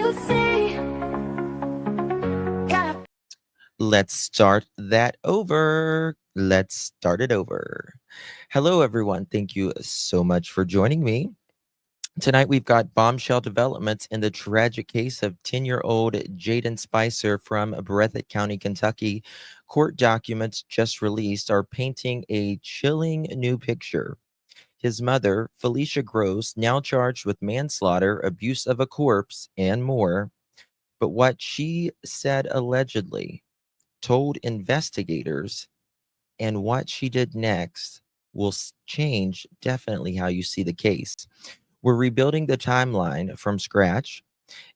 you say. Let's start that over. Let's start it over. Hello, everyone. Thank you so much for joining me. Tonight, we've got bombshell developments in the tragic case of 10-year-old Jayden Spicer from Breathitt County, Kentucky. Court documents just released are painting a chilling new picture. His mother, Felicia Gross, now charged with manslaughter, abuse of a corpse, and more. But what she said allegedly told investigators and what she did next will change definitely how you see the case. We're rebuilding the timeline from scratch,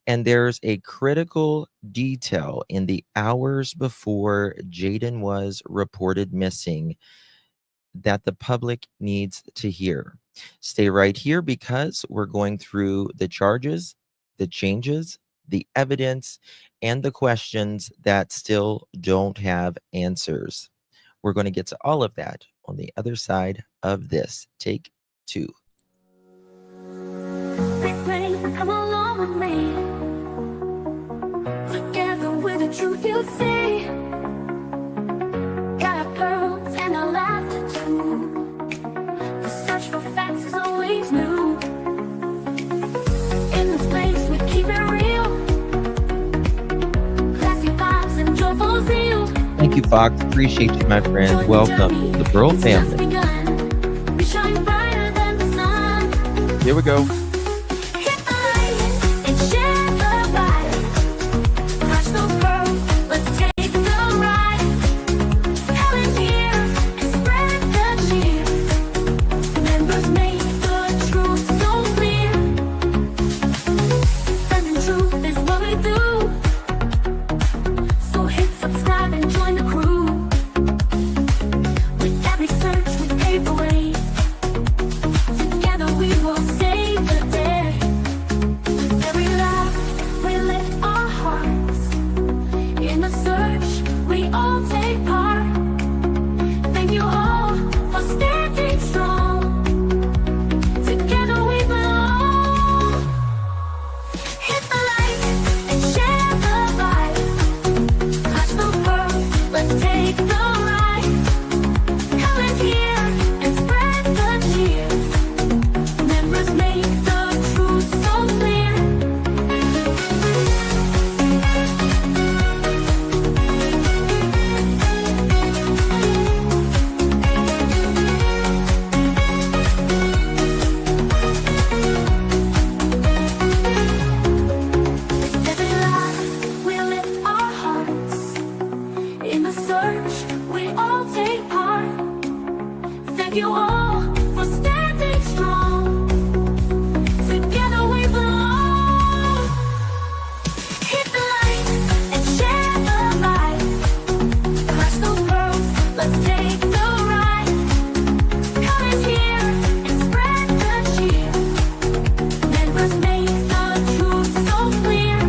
and there's a critical detail in the hours before Jayden was reported missing that the public needs to hear. Stay right here because we're going through the charges, the changes, the evidence, and the questions that still don't have answers. We're going to get to all of that on the other side of this. Take two. Big rain, come along with me. Together with the truth you see. Got our pearls and our laughter too. The search for facts is always new. In this place we keep it real. Classy vibes and joyful zeal. Thank you, Fox. Appreciate you, my friend. Welcome to the Pearl family. We shine brighter than the sun. Here we go. Hit the light and share the vibe. Crush those pearls, let's take the ride. Helen here and spread the cheer. Members make the truth so clear. Spreading truth is what we do. So hit subscribe and join the crew. With every search we pave the way. Together we will save the day. With every laugh we lift our hearts. In the search we all take part. Thank you all for standing strong. Together we belong. Hit the light and share the vibe. Clutch those pearls, let's take the ride. Come in here and spread the cheer. Members make the truth so clear. With every laugh we lift our hearts. In the search we all take part. Thank you all for standing strong. Together we belong. Hit the light and share the vibe. Crush those pearls, let's take the ride. Come in here and spread the cheer. Members make the truth so clear.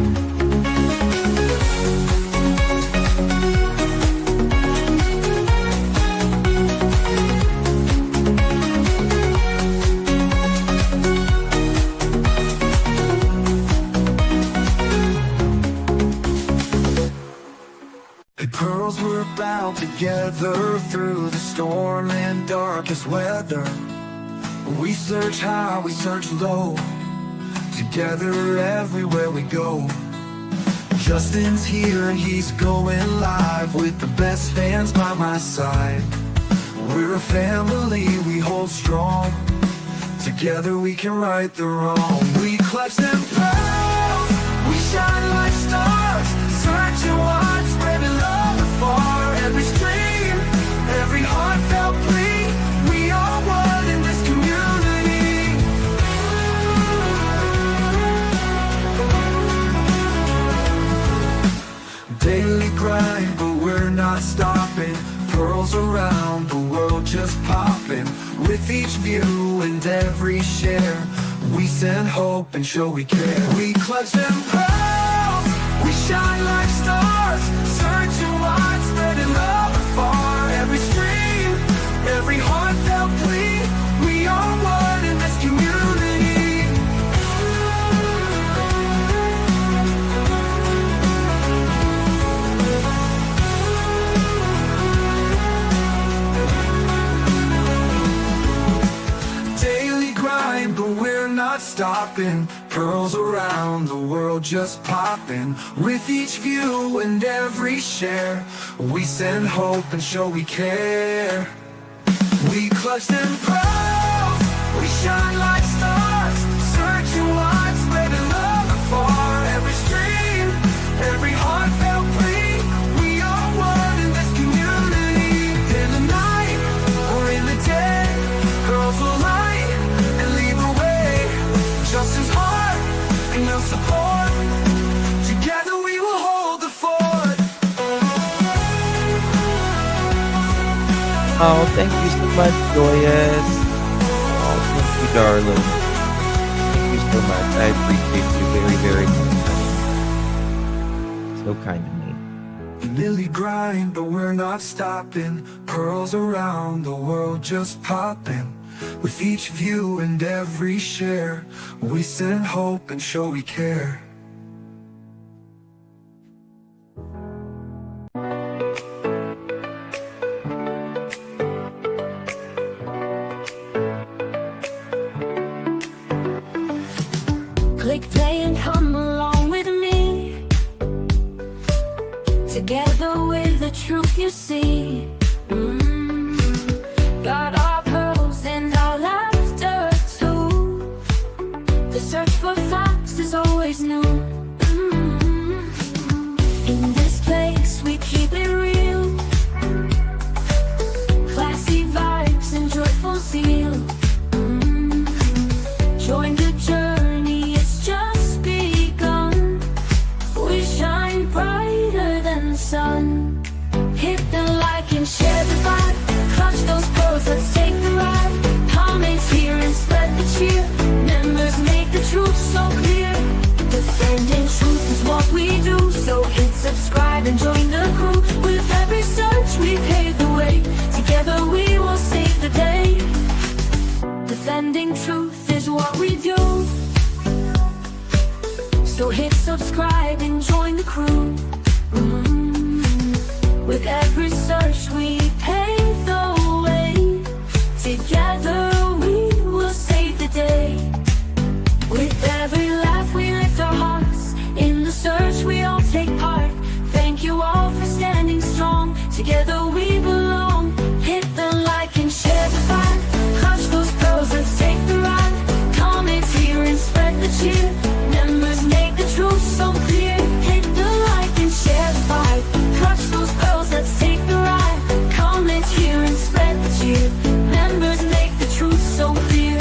The pearls were bound together through the storm and darkest weather. We search high, we search low, together everywhere we go. Justin's here and he's going live with the best fans by my side. We're a family, we hold strong. Together we can right the wrong. We clutch them pearls, we shine like stars. Searching wide, spreading love afar. Every stream, every heartfelt plea. We are one in this community. Daily grind, but we're not stopping. Pearls around the world just popping. With each view and every share, we send hope and show we care. We clutch them pearls, we shine like stars. Searching wide, spreading love afar. Every stream, every heartfelt plea. We are one in this community. stopping. Pearls around the world just popping. With each view and every share, we send hope and show we care. We clutch them pearls, we shine like stars, searching wide, spreading love afar. Every stream, every heartfelt plea, we are one in this community. In the night or in the day, girls will light and lead the way. Just as hard and no support, together we will hold the fort. Oh, thank you so much, Joyous. Oh, thank you, darling. Thank you so much. I appreciate you very, very much. So kind of me. We nearly grind, but we're not stopping. Pearls around the world just popping. With each view and every share, we send hope and show we care. Click play and come along with me. Together with the truth you see. Got our pearls and our laughter too. The search for facts is always new. In this place we keep it real. Classy vibes and joyful zeal. Join the journey, it's just begun. We shine brighter than the sun. Hit the like and share the vibe. Clutch those pearls, let's take the ride. Comments here and spread the cheer. Members make the truth so clear. Defending truth is what we do. So hit subscribe and join the crew. With every search we pave the way. Together we will save the day. Defending truth is what we do. So hit subscribe and join the crew. With every search we pave the way. Together we will save the day. With every laugh we lift our hearts. In the search we all take part. Thank you all for standing strong. Together we belong. Hit the like and share the vibe. Clutch those pearls, let's take the ride. Comments here and spread the cheer. Members make the truth so clear. Hit the like and share the vibe. Clutch those pearls, let's take the ride. Comments here and spread the cheer. Members make the truth so clear.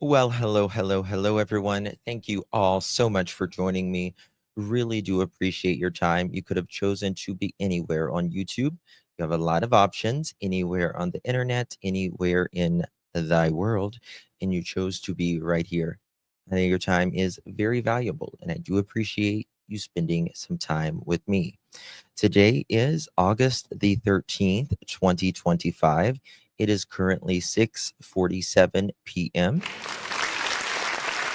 Well, hello, hello, hello, everyone. Thank you all so much for joining me. Really do appreciate your time. You could have chosen to be anywhere on YouTube. You have a lot of options, anywhere on the internet, anywhere in thy world, and you chose to be right here. I think your time is very valuable, and I do appreciate you spending some time with me. Today is August the 13th, 2025. It is currently 6:47 p.m.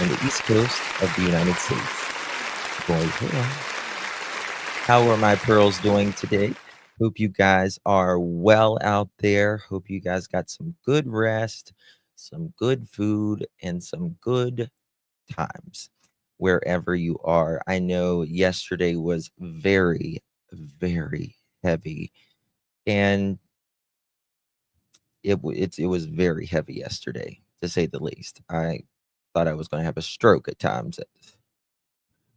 on the East Coast of the United States. Boy, how are my pearls doing today? Hope you guys are well out there. Hope you guys got some good rest, some good food, and some good times wherever you are. I know yesterday was very, very heavy, and it was very heavy yesterday, to say the least. I thought I was going to have a stroke at times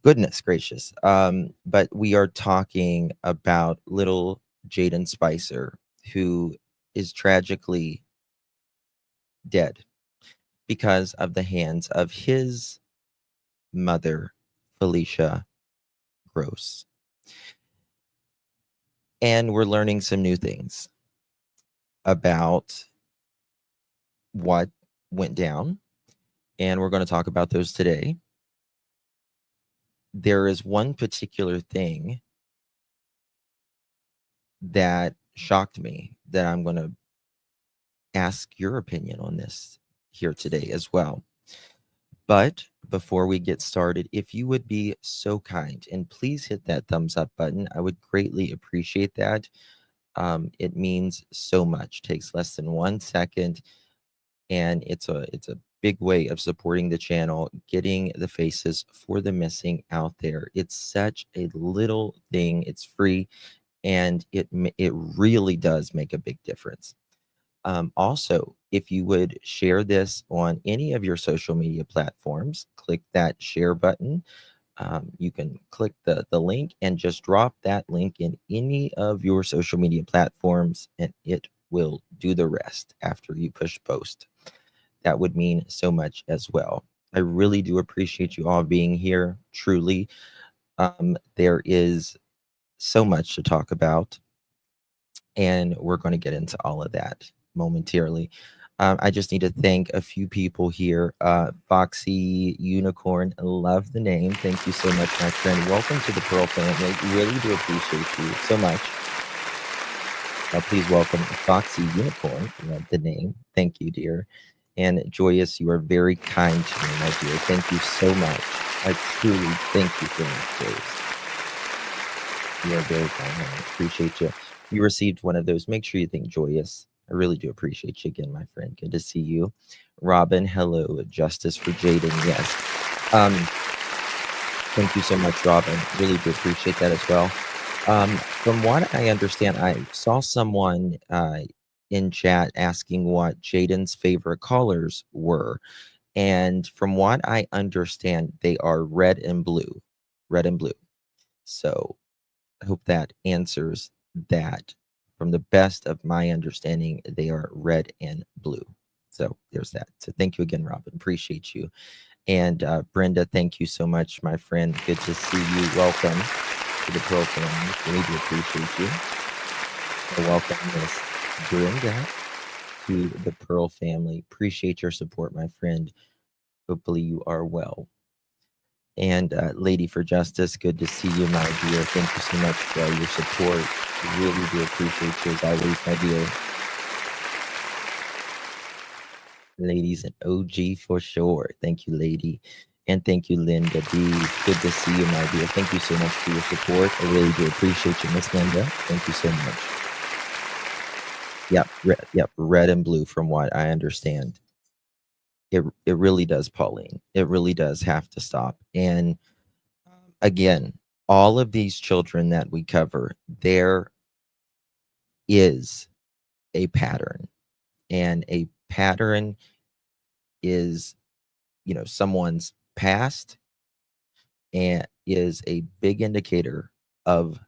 Goodness gracious. But we are talking about little Jayden Spicer, who is tragically dead because of the hands of his mother, Felicia Gross. And we're learning some new things about what went down, and we're going to talk about those today. There is one particular thing that shocked me that I'm going to ask your opinion on this here today as well. But before we get started, if you would be so kind and please hit that thumbs up button, I would greatly appreciate that. It means so much. Takes less than 1 second, and it's a big way of supporting the channel, getting the faces for the missing out there. It's such a little thing. It's free, and it really does make a big difference. Also, if you would share this on any of your social media platforms, click that share button. You can click the link and just drop that link in any of your social media platforms, and it will do the rest after you push post. That would mean so much as well. I really do appreciate you all being here. Truly, there is so much to talk about, and we're going to get into all of that momentarily. I just need to thank a few people here. Foxy Unicorn, I love the name. Thank you so much, my friend. Welcome to the Pearl family. Really do appreciate you so much. Please welcome Foxy Unicorn. Love the name. Thank you, dear. And Joyous, you are very kind to me, my dear. Thank you so much. I truly thank you for that, Joyous. You are very kind. I appreciate you. You received one of those. Make sure you thank Joyous. I really do appreciate you again, my friend. Good to see you. Robin, hello. Justice for Jayden. Yes. Thank you so much, Robin. Really do appreciate that as well. From what I understand, I saw someone in chat asking what Jayden's favorite colors were. And from what I understand, they are red and blue. Red and blue. So I hope that answers that. From the best of my understanding, they are red and blue. So there's that. So thank you again, Robin. Appreciate you. And Brenda, thank you so much, my friend. Good to see you. Welcome to the Pearl family. Really do appreciate you. So welcome, Miss Brenda, to the Pearl family. Appreciate your support, my friend. Hopefully you are well. And Lady for Justice, good to see you, my dear. Thank you so much for your support. Really do appreciate you as always, my dear. Ladies and OG for sure. Thank you, lady. And thank you, Linda B. Good to see you, my dear. Thank you so much for your support. I really do appreciate you, Miss Linda. Thank you so much. Yep, red and blue from what I understand. It really does, Pauline. It really does have to stop. And again, all of these children that we cover, there is a pattern. And a pattern is, someone's past and is a big indicator of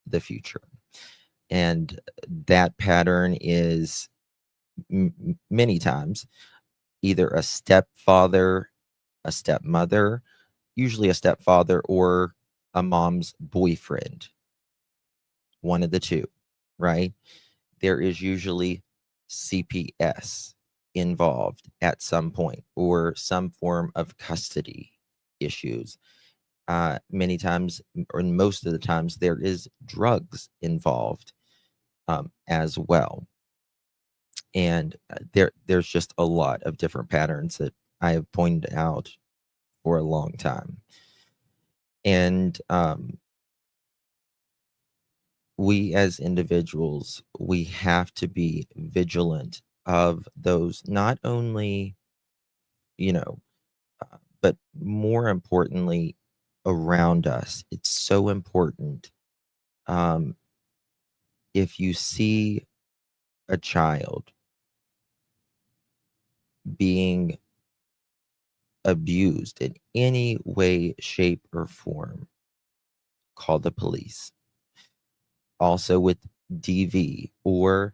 the future. And that pattern is many times either a stepfather, a stepmother, usually a stepfather, or a mom's boyfriend. One of the two, right? There is usually CPS involved at some point or some form of custody issues. Many times, or most of the times, there is drugs involved as well. And there's just a lot of different patterns that I have pointed out for a long time. And we as individuals, we have to be vigilant of those, not only, but more importantly, around us. It's so important. If you see a child being abused in any way, shape, or form, call the police. Also with DV, or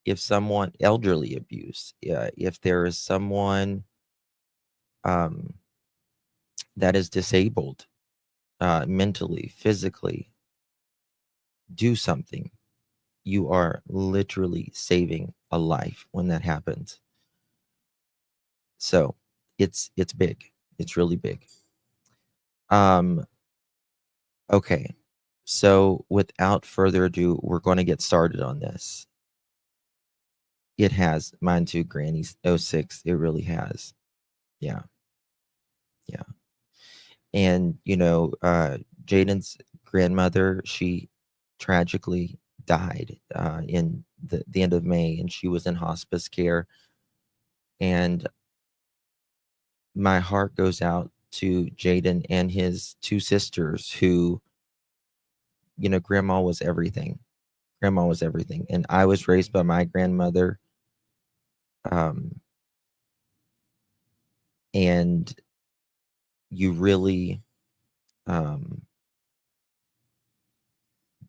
if someone elderly abuse, if there is someone um, that is disabled mentally, physically, do something. You are literally saving a life when that happens. So it's big. It's really big. Okay. So without further ado, we're going to get started on this. It has, mine too, Granny's 06. It really has. Yeah. Yeah. And Jayden's grandmother, she tragically died in the end of May, and she was in hospice care. And my heart goes out to Jayden and his two sisters who, grandma was everything. Grandma was everything. And I was raised by my grandmother. And you really,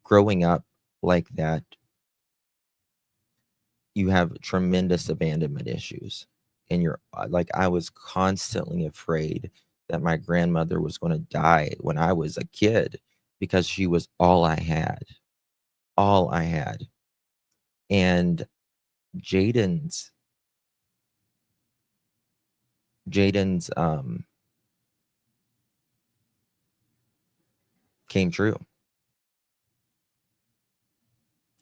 growing up like that, you have tremendous abandonment issues. And you're like, I was constantly afraid that my grandmother was going to die when I was a kid because she was all I had. All I had. And Jayden's came true.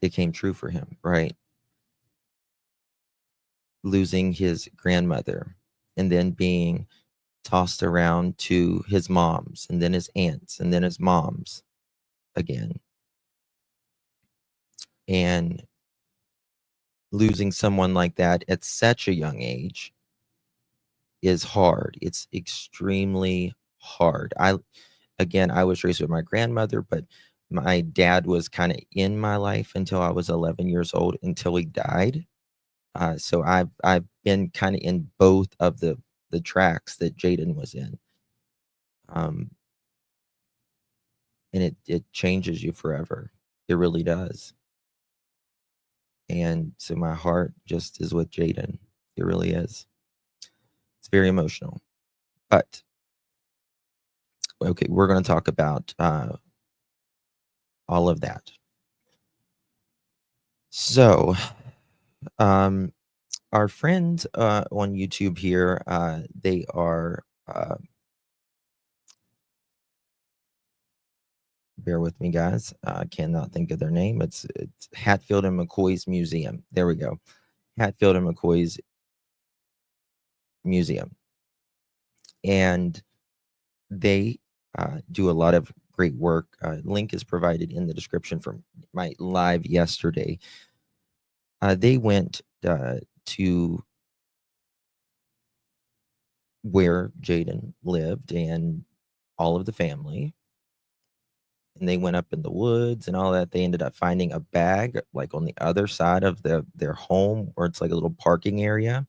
It came true for him, right? Losing his grandmother and then being tossed around to his moms and then his aunts and then his moms again. And losing someone like that at such a young age is hard. It's extremely hard. I was raised with my grandmother, but my dad was kind of in my life until I was 11 years old, until he died. So I've been kind of in both of the tracks that Jayden was in. And it changes you forever. It really does. And so my heart just is with Jayden. It really is. It's very emotional. But okay, we're going to talk about all of that. So, our friends on YouTube here, they are, bear with me, guys. I cannot think of their name. It's Hatfield and McCoy's Museum. There we go. Hatfield and McCoy's Museum. And they do a lot of great work. Link is provided in the description for my live yesterday. They went to where Jayden lived and all of the family. And they went up in the woods and all that. They ended up finding a bag like on the other side of their home, where it's like a little parking area.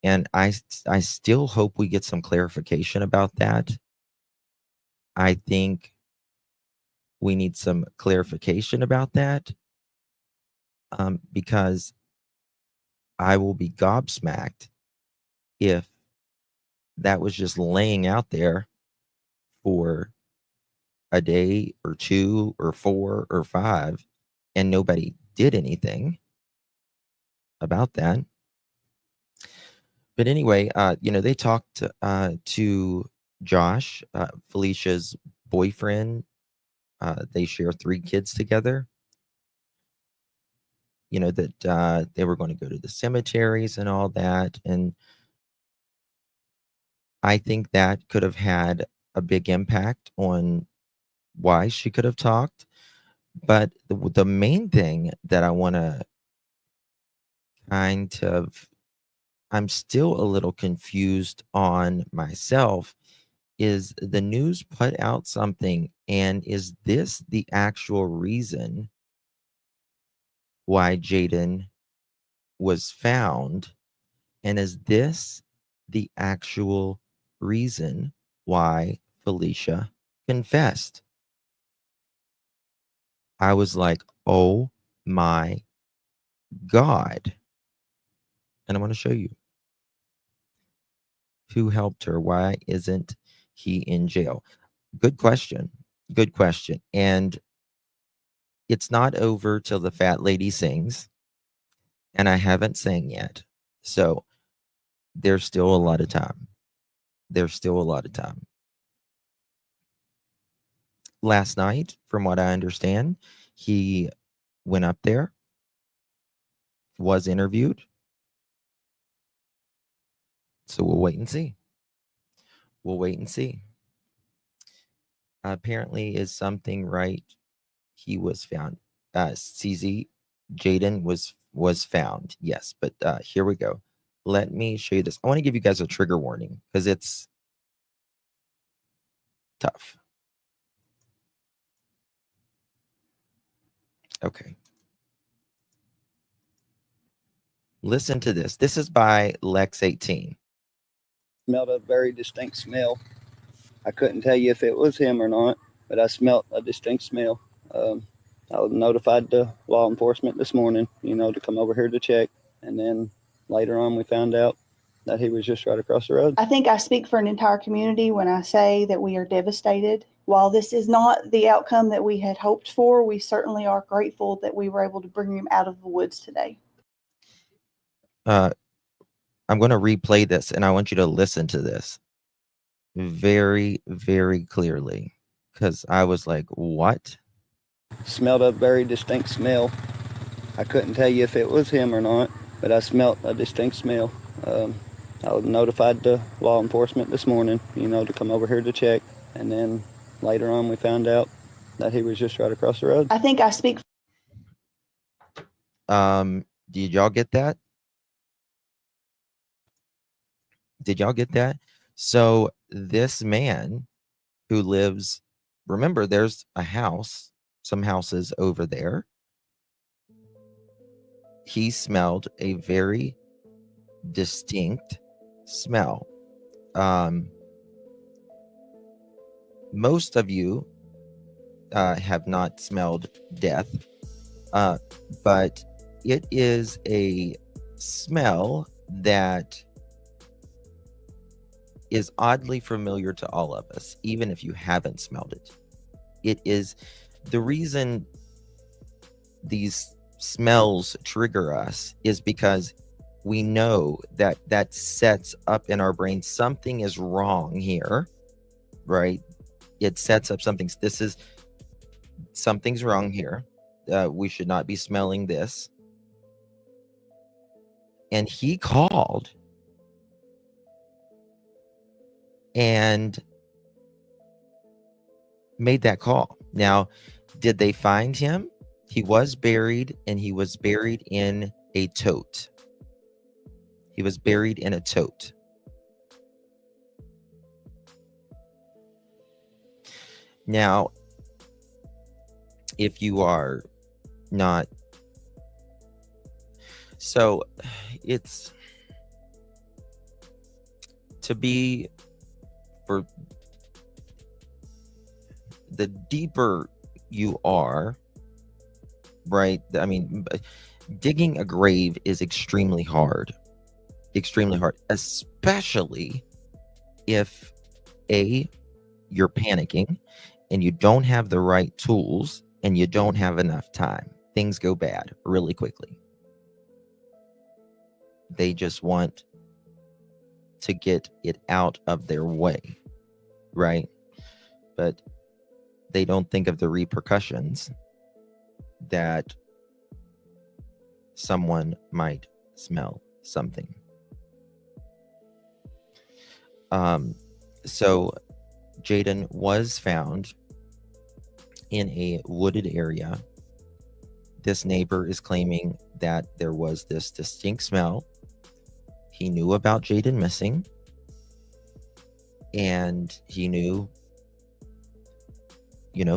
And I still hope we get some clarification about that. I think we need some clarification about that, because I will be gobsmacked if that was just laying out there for a day or two or 4 or 5 and nobody did anything about that. But anyway, they talked to Josh, Felicia's boyfriend. They share 3 kids together. That they were going to go to the cemeteries and all that. And I think that could have had a big impact on why she could have talked. But the main thing that I want to I'm still a little confused on myself, is the news put out something, and is this the actual reason why Jayden was found? And is this the actual reason why Felicia confessed. I was like, oh my God. And I want to show you. Who helped her? Why isn't he in jail? Good question. Good question. And it's not over till the fat lady sings. And I haven't sang yet. So there's still a lot of time. There's still a lot of time. Last night, from what I understand, he went up there, was interviewed. So we'll wait and see. We'll wait and see. Apparently, is something right? He was found. CZ Jayden was found. Yes, but here we go. Let me show you this. I want to give you guys a trigger warning because it's tough. Okay. Listen to this. This is by Lex18. Smelled a very distinct smell. I couldn't tell you if it was him or not, but I smelled a distinct smell. I notified the law enforcement this morning, to come over here to check. And then later on, we found out that he was just right across the road. I think I speak for an entire community when I say that we are devastated. While this is not the outcome that we had hoped for, we certainly are grateful that we were able to bring him out of the woods today. I'm going to replay this, and I want you to listen to this very, very clearly, because I was like, what? Smelled a very distinct smell. I couldn't tell you if it was him or not, but I smelled a distinct smell. I notified the law enforcement this morning, to come over here to check. And then later on, we found out that he was just right across the road. I think I speak. Did y'all get that? Did y'all get that? So this man who lives, remember, there's a house, some houses over there. He smelled a very distinct smell. Most of you have not smelled death, but it is a smell that is oddly familiar to all of us, even if you haven't smelled it. It is the reason these smells trigger us is because we know that that sets up in our brain something is wrong here, right? It sets up something. Something's wrong here. We should not be smelling this. And he called and made that call. Now, did they find him? He was buried, and he was buried in a tote. He was buried in a tote. Now, if you are not, so it's to be, for the deeper you are, right? I mean, digging a grave is extremely hard, especially if you're panicking and you don't have the right tools and you don't have enough time. Things go bad really quickly. They just want to get it out of their way, right? But they don't think of the repercussions that someone might smell something. So Jayden was found in a wooded area. This neighbor is claiming that there was this distinct smell. He knew about Jayden missing, and he knew,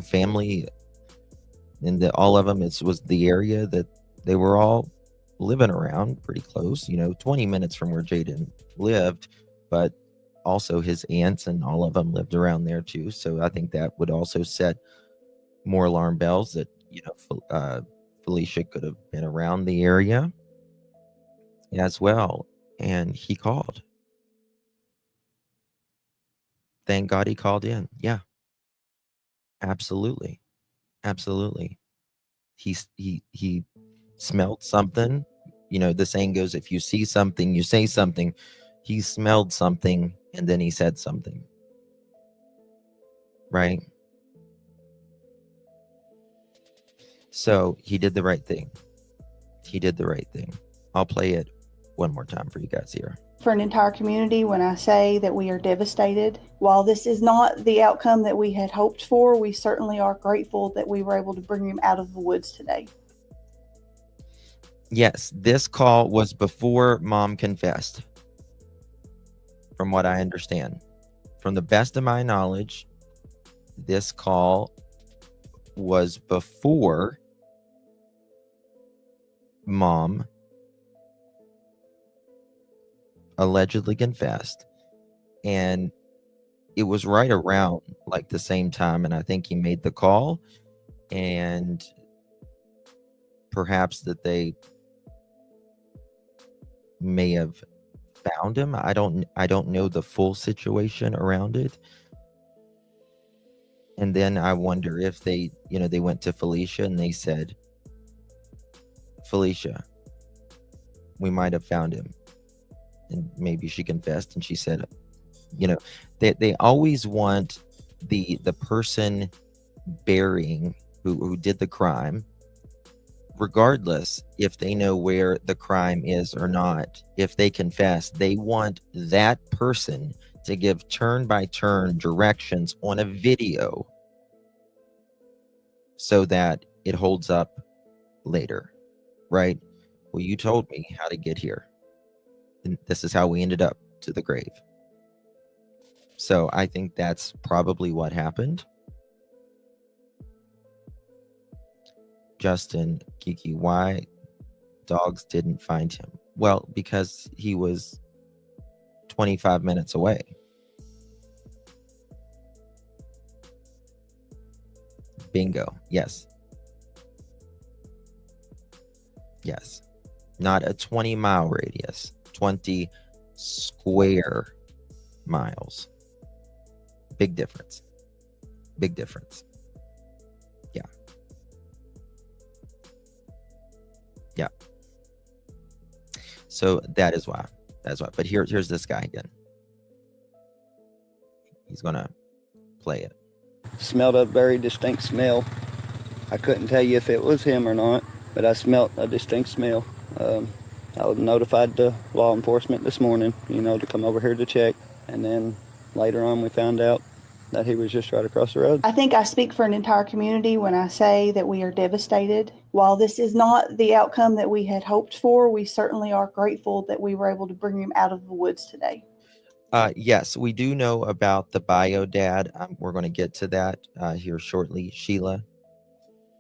family, and all of them, was the area that they were all living around pretty close, 20 minutes from where Jayden lived, but also his aunts and all of them lived around there too. So I think that would also set more alarm bells that, Felicia could have been around the area as well. And he called. Thank God he called in. Yeah, absolutely. Absolutely. He smelled something. The saying goes, if you see something, you say something. He smelled something and then he said something. Right? So he did the right thing. He did the right thing. I'll play it one more time for you guys here. For an entire community, when I say that we are devastated, while this is not the outcome that we had hoped for, we certainly are grateful that we were able to bring him out of the woods today. Yes, this call was before Mom confessed, from what I understand. From the best of my knowledge, this call was before Mom allegedly confessed, and it was right around like the same time, and I think he made the call, and perhaps that they may have found him. I don't know the full situation around it. And then I wonder if they went to Felicia and they said, Felicia, we might have found him. And maybe she confessed and she said, they always want the person burying who did the crime, regardless if they know where the crime is or not. If they confess, they want that person to give turn-by-turn directions on a video so that it holds up later, right? Well, you told me how to get here, and this is how we ended up to the grave. So I think that's probably what happened. Justin, Kiki, why dogs didn't find him? Well, because he was 25 minutes away. Bingo. Yes. Yes. Not a 20-mile radius, 20 square miles. Big difference. Big difference. Yeah. Yeah. So that is why. That's why. But here's this guy again. He's gonna play it. Smelled a very distinct smell. I couldn't tell you if it was him or not, but I smelled a distinct smell. I notified the law enforcement this morning, to come over here to check. And then later on we found out that he was just right across the road. I think I speak for an entire community when I say that we are devastated. While this is not the outcome that we had hoped for, we certainly are grateful that we were able to bring him out of the woods today. Yes, we do know about the bio dad. We're going to get to that here shortly. Sheila,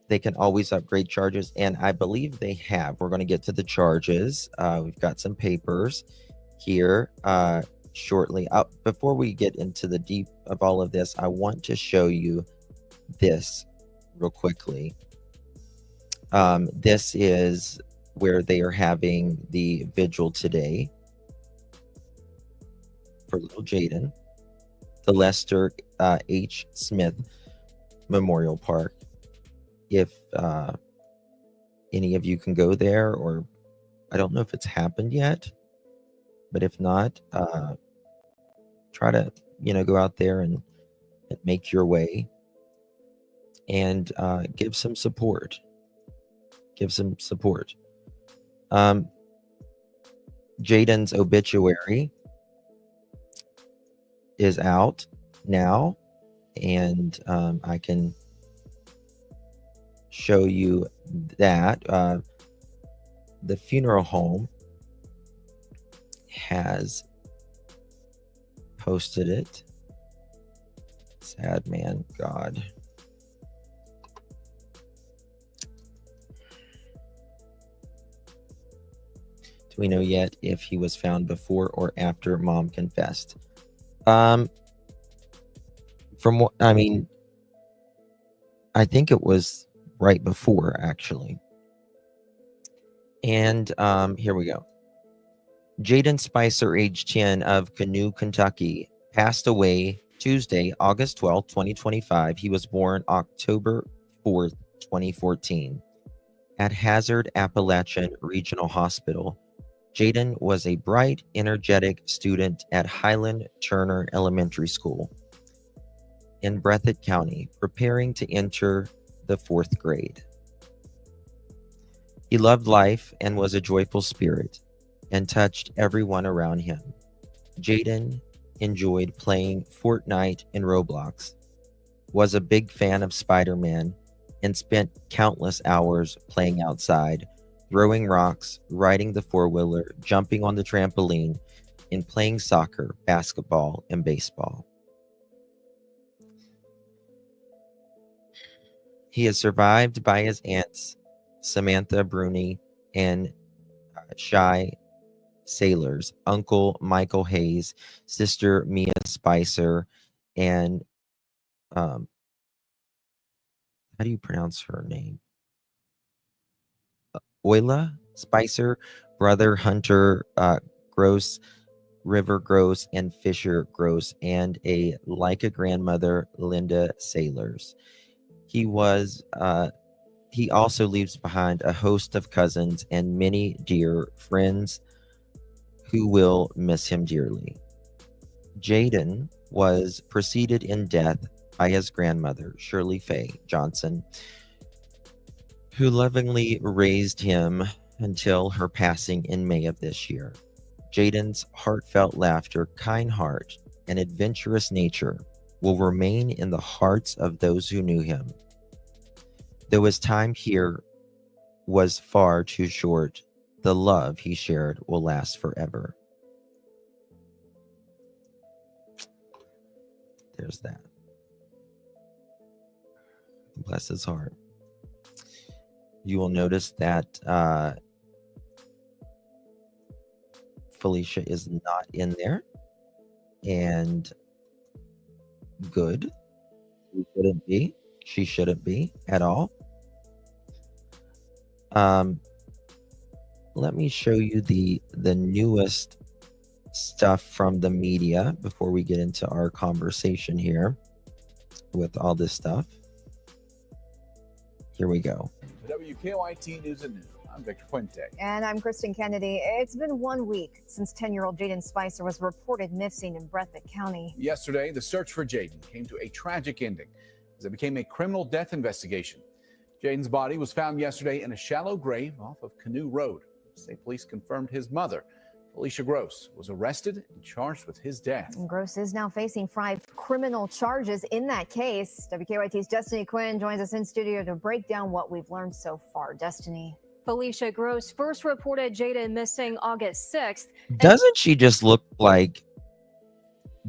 they can always upgrade charges, and I believe they have. We're going to get to the charges. We've got some papers here shortly. Before we get into the deep of all of this, I want to show you this real quickly. This is where they are having the vigil today for little Jayden, the Lester H. Smith Memorial Park. If any of you can go there, or I don't know if it's happened yet, but if not, try to go out there and make your way and give some support. Jayden's obituary is out now, and I can show you that the funeral home has posted it. Sad man, God. Do we know yet if he was found before or after Mom confessed? Um, from what I mean, I think it was right before actually. And here we go. Jayden Spicer, age 10, of Canoe, Kentucky, passed away Tuesday, August 12th, 2025. He was born October 4th, 2014, at Hazard Appalachian Regional Hospital. Jayden was a bright, energetic student at Highland Turner Elementary School in Breathitt County, preparing to enter the 4th grade. He loved life and was a joyful spirit and touched everyone around him. Jayden enjoyed playing Fortnite and Roblox, was a big fan of Spider-Man, and spent countless hours playing outside, throwing rocks, riding the four-wheeler, jumping on the trampoline, and playing soccer, basketball, and baseball. He is survived by his aunts, Samantha Bruni and Shy Sailors, Uncle Michael Hayes, Sister Mia Spicer, and how do you pronounce her name? Oila Spicer, brother Hunter Gross, River Gross, and Fisher Gross, and a grandmother, Linda Sailors. He also leaves behind a host of cousins and many dear friends who will miss him dearly. Jayden was preceded in death by his grandmother, Shirley Faye Johnson, who lovingly raised him until her passing in May of this year. Jayden's heartfelt laughter, kind heart, and adventurous nature will remain in the hearts of those who knew him. Though his time here was far too short, the love he shared will last forever. There's that. Bless his heart. You will notice that Felicia is not in there. And good. She shouldn't be at all. Let me show you the newest stuff from the media before we get into our conversation here with all this stuff. Here we go. WKYT News and News. I'm Victor Puente. And I'm Kristen Kennedy. It's been 1 week since 10-year-old Jayden Spicer was reported missing in Breathitt County. Yesterday, the search for Jayden came to a tragic ending as it became a criminal death investigation. Jayden's body was found yesterday in a shallow grave off of Canoe Road. State police confirmed his mother, Felicia Gross, was arrested and charged with his death. And Gross is now facing 5 criminal charges in that case. WKYT's Destiny Quinn joins us in studio to break down what we've learned so far. Destiny. Felicia Gross first reported Jayden missing August 6th. Doesn't she just look like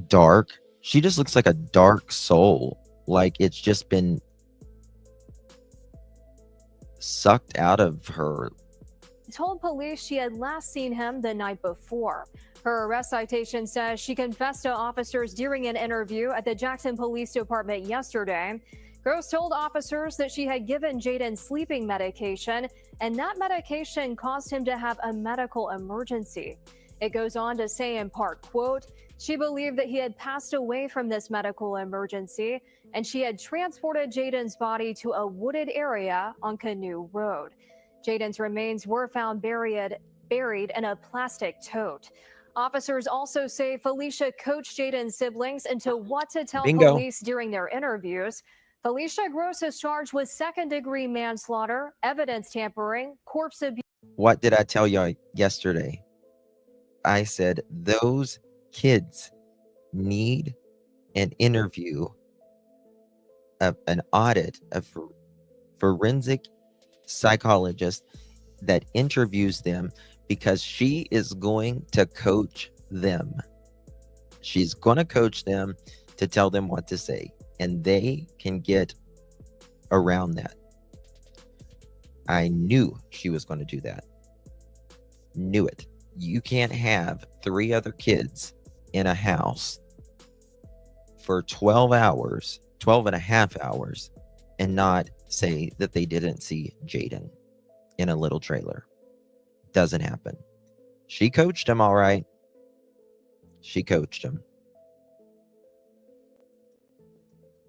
dark? She just looks like a dark soul. Like it's just been sucked out of her. Told police she had last seen him the night before. Her arrest citation says she confessed to officers during an interview at the Jackson Police Department yesterday. Gross told officers that she had given Jayden sleeping medication, and that medication caused him to have a medical emergency. It goes on to say in part, quote, she believed that he had passed away from this medical emergency, and she had transported Jayden's body to a wooded area on Canoe Road. Jayden's remains were found buried in a plastic tote. Officers also say Felicia coached Jayden's siblings into what to tell police during their interviews. Felicia Gross is charged with second-degree manslaughter, evidence tampering, corpse abuse. What did I tell y'all yesterday? I said those kids need an interview, an audit, a forensic psychologist that interviews them, because she is going to coach them. She's going to coach them to tell them what to say, and they can get around that. I knew she was going to do that. Knew it. You can't have 3 other kids in a house for 12 hours, 12 and a half hours, and not say that they didn't see Jayden in a little trailer. Doesn't happen. She coached him, all right. She coached him.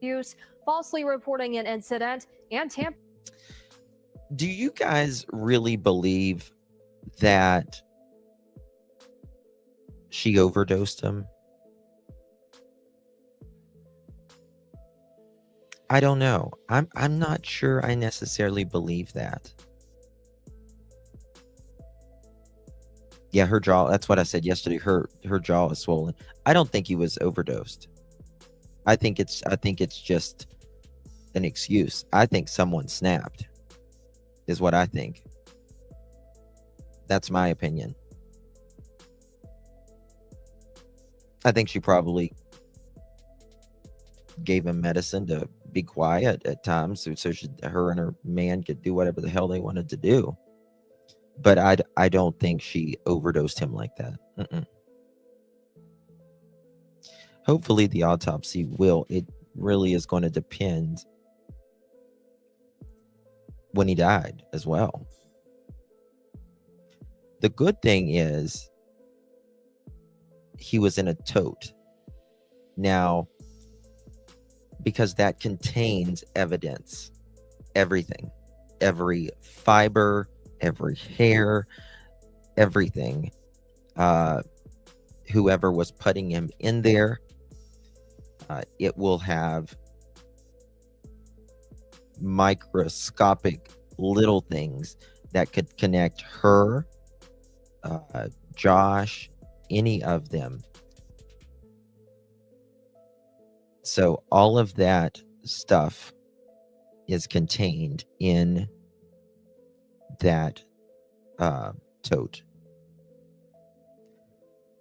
Use falsely reporting an incident and tampering. Do you guys really believe that she overdosed him? I don't know. I'm not sure I necessarily believe that. Yeah, her jaw, that's what I said yesterday. Her jaw is swollen. I don't think he was overdosed. I think it's just an excuse. I think someone snapped. Is what I think. That's my opinion. I think she probably gave him medicine to be quiet at times so her and her man could do whatever the hell they wanted to do. But I don't think she overdosed him like that. Hopefully the autopsy will. It really is going to depend when he died as well. The good thing is he was in a tote. Now, because that contains evidence, everything, every fiber, every hair, everything, whoever was putting him in there, it will have microscopic little things that could connect her, Josh, any of them. So all of that stuff is contained in that tote.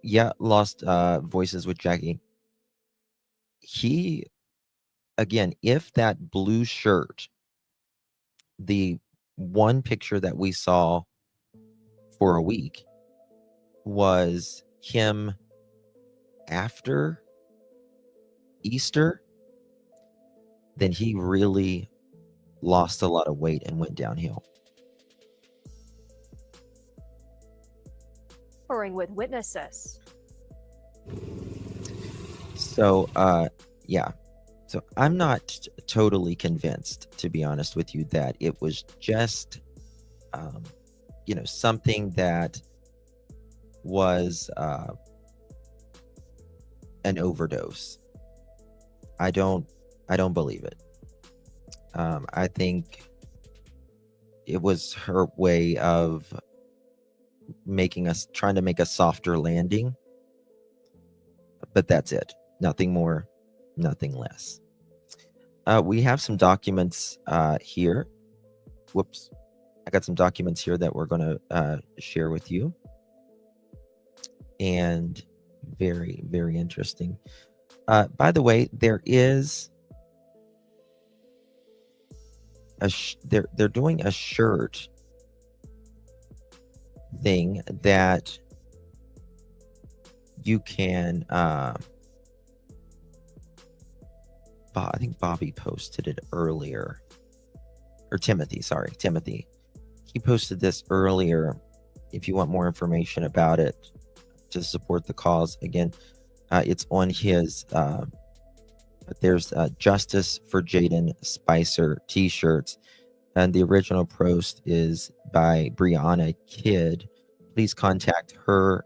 Yeah, lost voices with Jackie. He, again, if that blue shirt, the one picture that we saw for a week was him after Easter, then he really lost a lot of weight and went downhill. With witnesses. So, yeah. So I'm not totally convinced, to be honest with you, that it was just, something that was an overdose. I don't believe it. I think it was her way of trying to make a softer landing. But that's it. Nothing more, nothing less. We have some documents here. Whoops. I got some documents here that we're going to share with you. And very, very interesting. By the way, there is they're doing a shirt thing that you can I think Bobby posted it earlier, or Timothy, he posted this earlier. If you want more information about it to support the cause, again, it's on his but there's Justice for Jayden Spicer t-shirts, and the original post is by Brianna Kidd. Please contact her.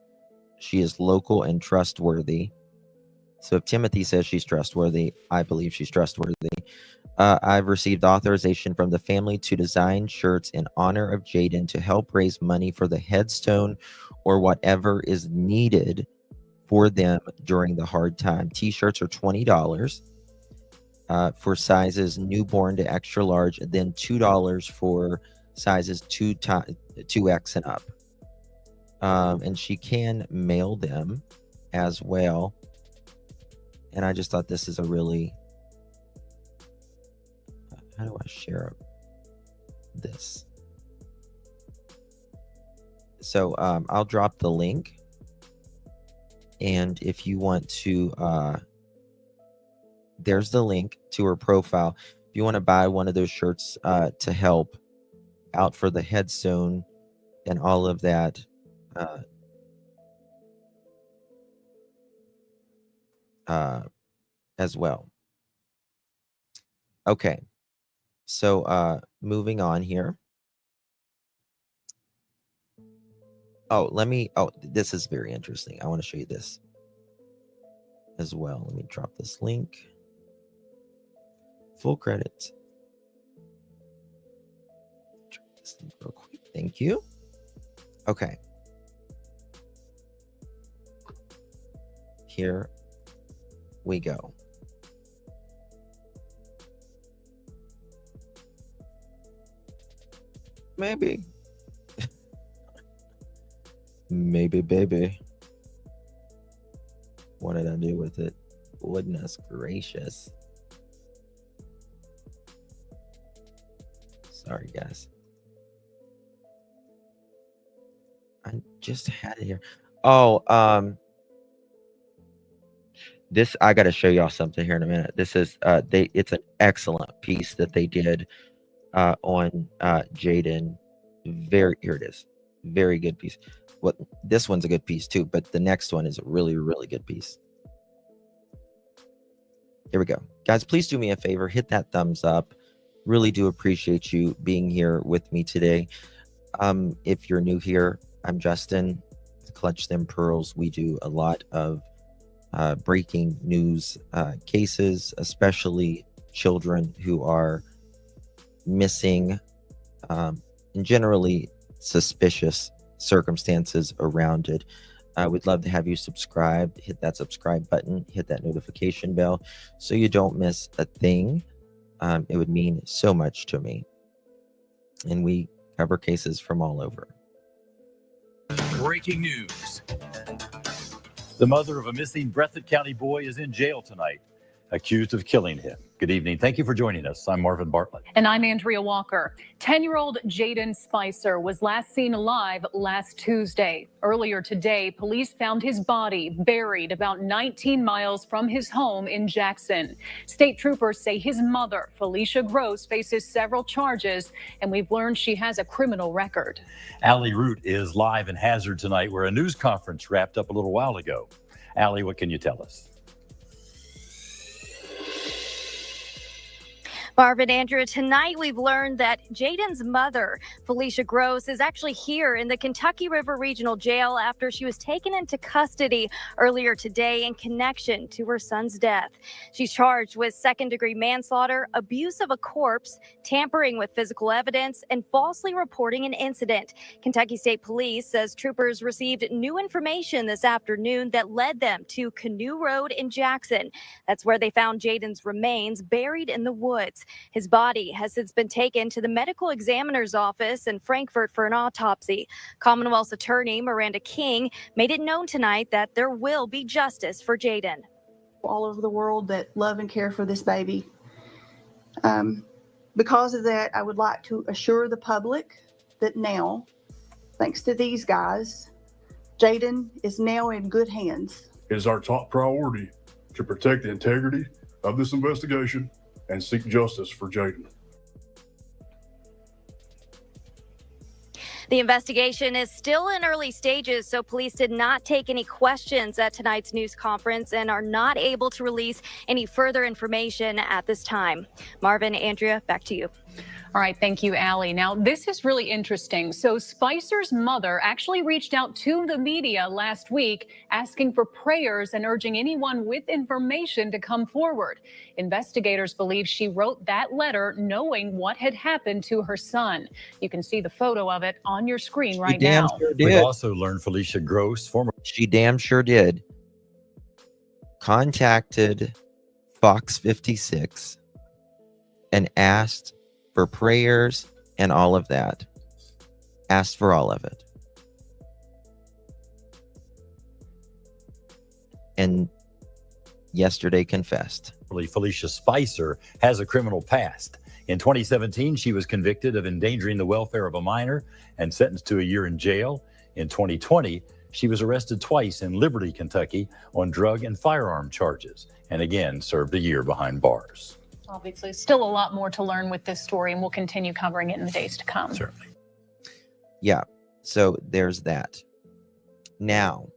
She is local and trustworthy. So if Timothy says she's trustworthy, I believe she's trustworthy. I've received authorization from the family to design shirts in honor of Jayden to help raise money for the headstone or whatever is needed for them during the hard time. T-shirts are $20 for sizes newborn to extra large, and then $2 for sizes 2X and up. And she can mail them as well. And I just thought this is a really, how do I share this? So I'll drop the link. And if you want to there's the link to her profile. If you want to buy one of those shirts to help out for the headstone and all of that, as well. Okay, so moving on here. This is very interesting. I want to show you this as well. Let me drop this link. Full credit. Drop this link real quick. Thank you. Okay. Here we go. Maybe. Maybe, baby. What did I do with it? Goodness gracious. Sorry, guys. I just had it here. This, I got to show y'all something here in a minute. This is it's an excellent piece that they did on Jayden. Here it is. Very good piece. This one's a good piece too, but the next one is a really, really good piece. Here we go. Guys, please do me a favor. Hit that thumbs up. Really do appreciate you being here with me today. If you're new here, I'm Justin, Clutch Them Pearls. We do a lot of breaking news cases, especially children who are missing, and generally suspicious circumstances around it. I would love to have you subscribe. Hit that subscribe button, hit that notification bell so you don't miss a thing. It would mean so much to me. And we cover cases from all over. Breaking news. The mother of a missing Breathitt County boy is in jail tonight, accused of killing him. Good evening. Thank you for joining us. I'm Marvin Bartlett. And I'm Andrea Walker. 10-year-old Jayden Spicer was last seen alive last Tuesday. Earlier today, police found his body buried about 19 miles from his home in Jackson. State troopers say his mother, Felicia Gross, faces several charges, and we've learned she has a criminal record. Allie Root is live in Hazard tonight, where a news conference wrapped up a little while ago. Allie, what can you tell us? Marvin, Andrea, tonight we've learned that Jayden's mother, Felicia Gross, is actually here in the Kentucky River Regional Jail after she was taken into custody earlier today in connection to her son's death. She's charged with second-degree manslaughter, abuse of a corpse, tampering with physical evidence, and falsely reporting an incident. Kentucky State Police says troopers received new information this afternoon that led them to Canoe Road in Jackson. That's where they found Jayden's remains buried in the woods. His body has since been taken to the medical examiner's office in Frankfort for an autopsy. Commonwealth's attorney, Miranda King, made it known tonight that there will be justice for Jayden. All over the world that love and care for this baby. Because of that, I would like to assure the public that now, thanks to these guys, Jayden is now in good hands. It is our top priority to protect the integrity of this investigation and seek justice for Jayden. The investigation is still in early stages, so police did not take any questions at tonight's news conference and are not able to release any further information at this time. Marvin, Andrea, back to you. All right, thank you, Allie. Now, this is really interesting. So Spicer's mother actually reached out to the media last week asking for prayers and urging anyone with information to come forward. Investigators believe she wrote that letter knowing what had happened to her son. You can see the photo of it on your screen right now. Sure did. We've also learned Felicia Gross, She damn sure did. Contacted Fox 56 and asked for prayers and all of that. Asked for all of it. And yesterday confessed. Felicia Spicer has a criminal past. In 2017, she was convicted of endangering the welfare of a minor and sentenced to a year in jail. In 2020, She was arrested twice in Liberty, Kentucky on drug and firearm charges, and again served a year behind bars. Obviously, still a lot more to learn with this story, and we'll continue covering it in the days to come. Certainly. Yeah, so there's that. Now,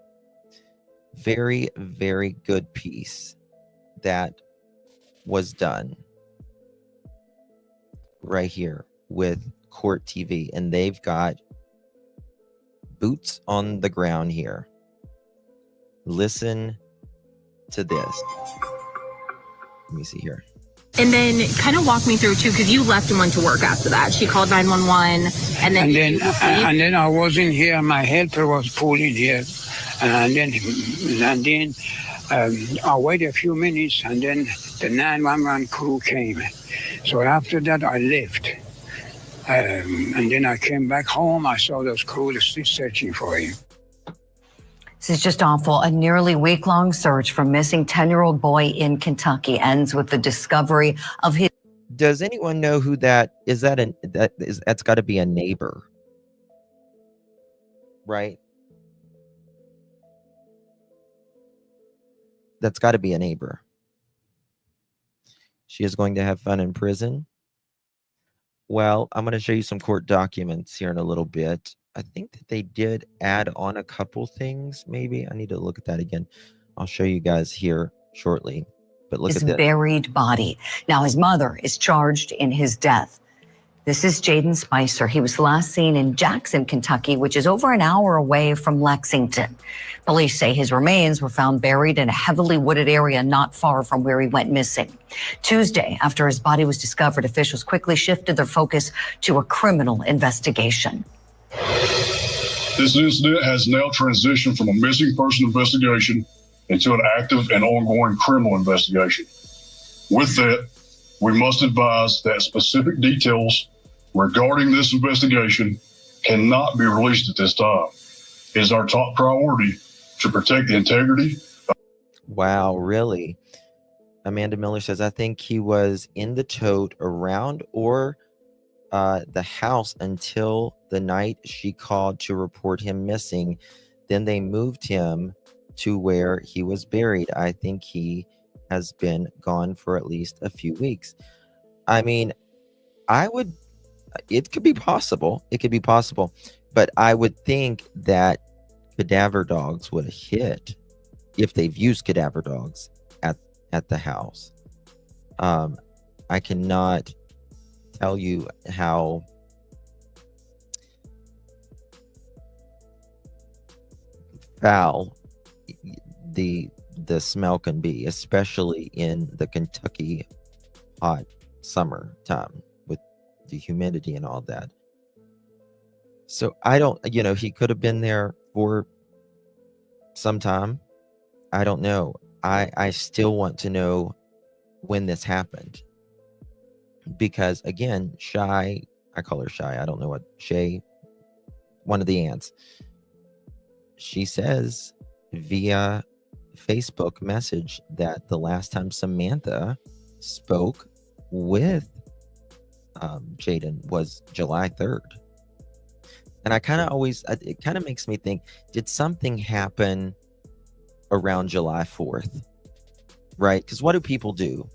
very, very good piece that was done right here with Court TV, and they've got boots on the ground here. Listen to this. Let me see here. And then kind of walk me through too, because you left and went to work after that. She called 911, and then I wasn't here. My helper was pulling here, and then I waited a few minutes, and then the 911 crew came. So after that, I left, and then I came back home. I saw those crews still searching for him. This is just awful. A nearly week-long search for a missing 10-year-old boy in Kentucky ends with the discovery of his... Does anyone know who that is? That's got to be a neighbor, right? That's got to be a neighbor. She is going to have fun in prison. Well, I'm going to show you some court documents here in a little bit. I think that they did add on a couple things. Maybe I need to look at that again. I'll show you guys here shortly. But look at this. Buried body. Now his mother is charged in his death. This is Jayden Spicer. He was last seen in Jackson, Kentucky, which is over an hour away from Lexington. Police say his remains were found buried in a heavily wooded area not far from where he went missing. Tuesday, after his body was discovered, officials quickly shifted their focus to a criminal investigation. This incident has now transitioned from a missing person investigation into an active and ongoing criminal investigation. With that, we must advise that specific details regarding this investigation cannot be released at this time. It is our top priority to protect the integrity. Wow, really? Amanda Miller says, I think he was in the tote around or the house until the night she called to report him missing. Then they moved him to where he was buried. I think he has been gone for at least a few weeks. I mean, it could be possible. It could be possible. But I would think that cadaver dogs would have hit if they've used cadaver dogs at the house. I cannot tell you how foul the smell can be, especially in the Kentucky hot summer time with the humidity and all that. So I don't, he could have been there for some time. I don't know. I still want to know when this happened. Because again, Shy, I call her Shy. I don't know what Shay, one of the aunts. She says via Facebook message that the last time Samantha spoke with Jayden was July 3rd. And I kind of it kind of makes me think, did something happen around July 4th? Right? Because what do people do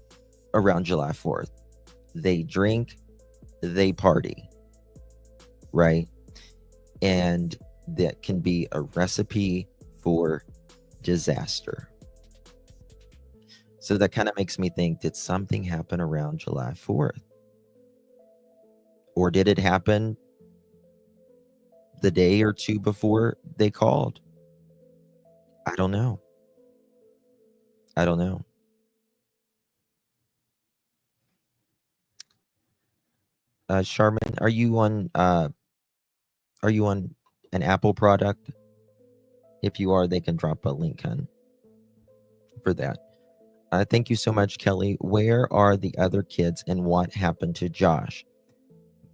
around July 4th? They drink, they party, right? And that can be a recipe for disaster. So that kind of makes me think, did something happen around July 4th? Or did it happen the day or two before they called? I don't know. I don't know. Charmin, are you on an Apple product? If you are, they can drop a link on for that. Thank you so much, Kelly. Where are the other kids and what happened to Josh?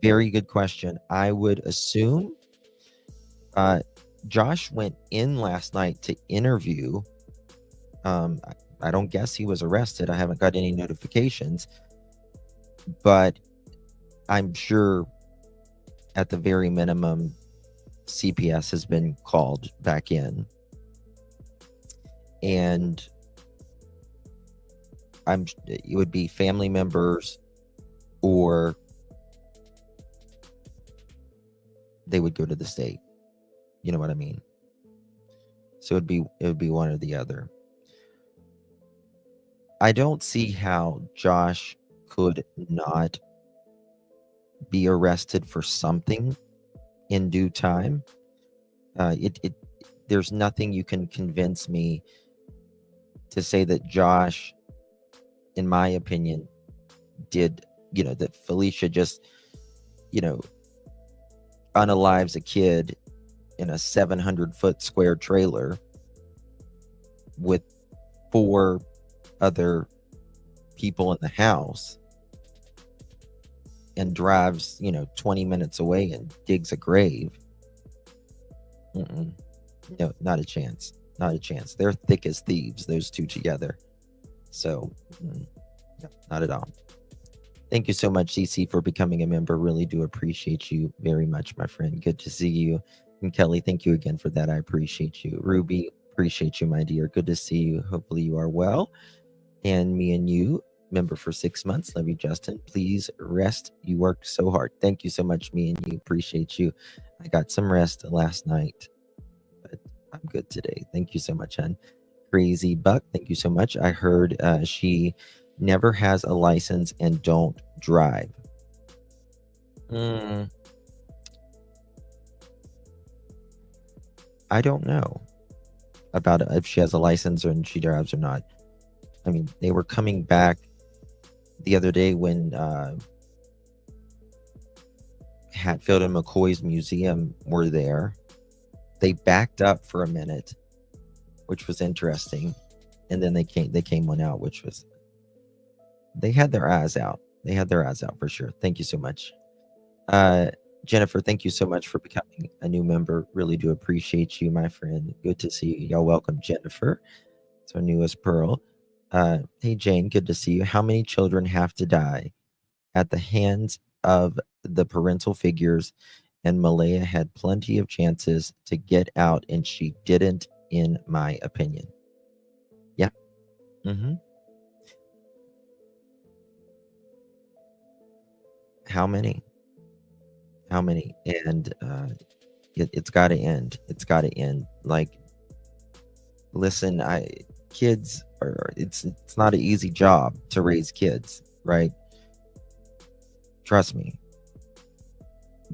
Very good question. I would assume Josh went in last night to interview. I don't guess he was arrested. I haven't got any notifications, but I'm sure at the very minimum CPS has been called back in, and it would be family members, or they would go to the state. You know what I mean? So it would be one or the other. I don't see how Josh could not be arrested for something in due time. There's nothing you can convince me to say that Josh, in my opinion, did, that Felicia just, unalives a kid in a 700-foot square trailer with 4 other people in the house and drives, 20 minutes away and digs a grave. No, not a chance. Not a chance. They're thick as thieves, those two together. So, no, not at all. Thank you so much, CC, for becoming a member. Really do appreciate you very much, my friend. Good to see you. And Kelly, thank you again for that. I appreciate you. Ruby, appreciate you, my dear. Good to see you. Hopefully you are well. And me and you, member for 6 months. Love you, Justin. Please rest. You worked so hard. Thank you so much, me and you. Appreciate you. I got some rest last night, but I'm good today. Thank you so much, hon. Crazy Buck, thank you so much. I heard she never has a license and don't drive. I don't know about if she has a license and she drives or not. I mean, they were coming back the other day when Hatfield and McCoy's museum were there. They backed up for a minute, which was interesting, and then they came one out, which was, they had their eyes out. They had their eyes out for sure. Thank you so much. Jennifer, thank you so much for becoming a new member. Really do appreciate you, my friend. Good to see you. Y'all welcome Jennifer. It's our newest Pearl. Hey, Jane, good to see you. How many children have to die at the hands of the parental figures? And Malaya had plenty of chances to get out, and she didn't, in my opinion. Yeah. How many? And it's got to end. It's got to end. Like, listen, kids are, it's not an easy job to raise kids, right? Trust me.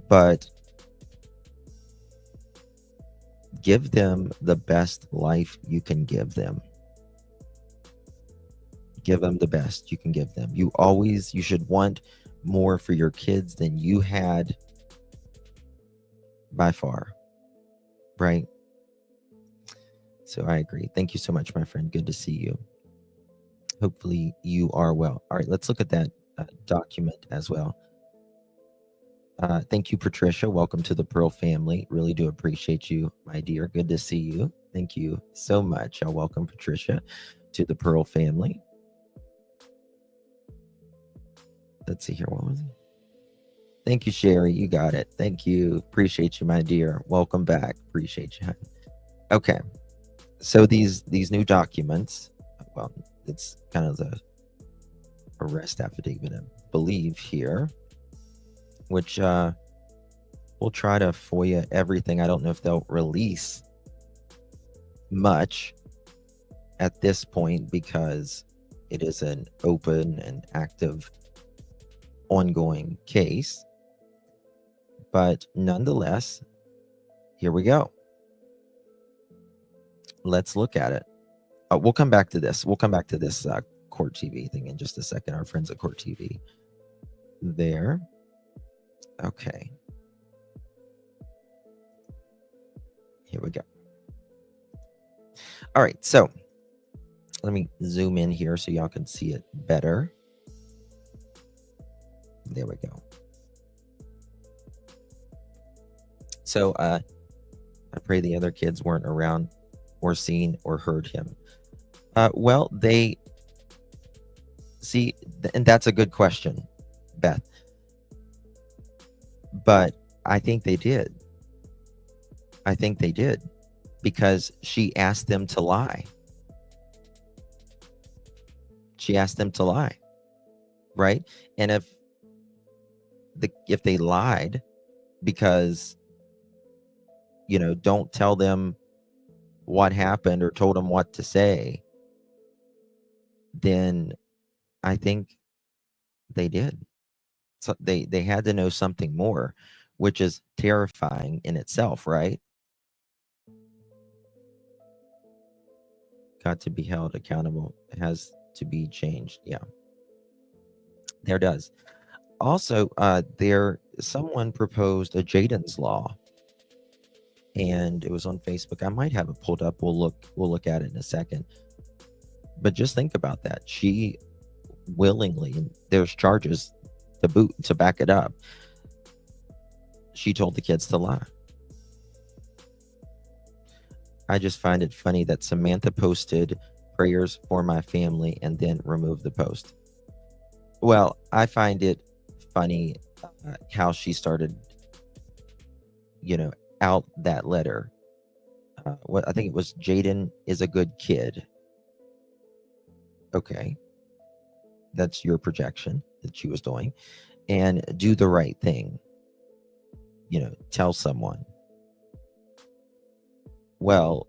But give them the best life you can give them. Give them the best you can give them. You should want more for your kids than you had by far, right? So I agree. Thank you so much, my friend. Good to see you. Hopefully you are well. All right, let's look at that document as well. Thank you, Patricia. Welcome to the Pearl family. Really do appreciate you, my dear. Good to see you. Thank you so much. I'll welcome Patricia to the Pearl family. Let's see here. What was it? Thank you, Sherry. You got it. Thank you. Appreciate you, my dear. Welcome back. Appreciate you. Okay. So these new documents, well, it's kind of the arrest affidavit, I believe, here, which we'll try to FOIA everything. I don't know if they'll release much at this point because it is an open and active ongoing case. But nonetheless, here we go. Let's look at it. We'll come back to this. We'll come back to this Court TV thing in just a second. Our friends at Court TV. There. Okay. Here we go. All right. So let me zoom in here so y'all can see it better. There we go. So I pray the other kids weren't around or seen or heard him. Well, they see, and that's a good question, Beth. But I think they did. I think they did, because she asked them to lie. She asked them to lie, right? And if they lied because, don't tell them what happened or told them what to say, then I think they did. So they had to know something more, which is terrifying in itself, right? Got to be held accountable. Has to be changed. Yeah. There does. Also, someone proposed a Jayden's Law, and it was on Facebook. I might have it pulled up. We'll look at it in a second. But just think about that. She willingly, and there's charges to back it up. She told the kids to lie. I just find it funny that Samantha posted prayers for my family and then removed the post. Well, I find it funny how she started, out that letter. I think it was Jayden is a good kid. Okay. That's your projection that she was doing. And do the right thing. Tell someone. Well,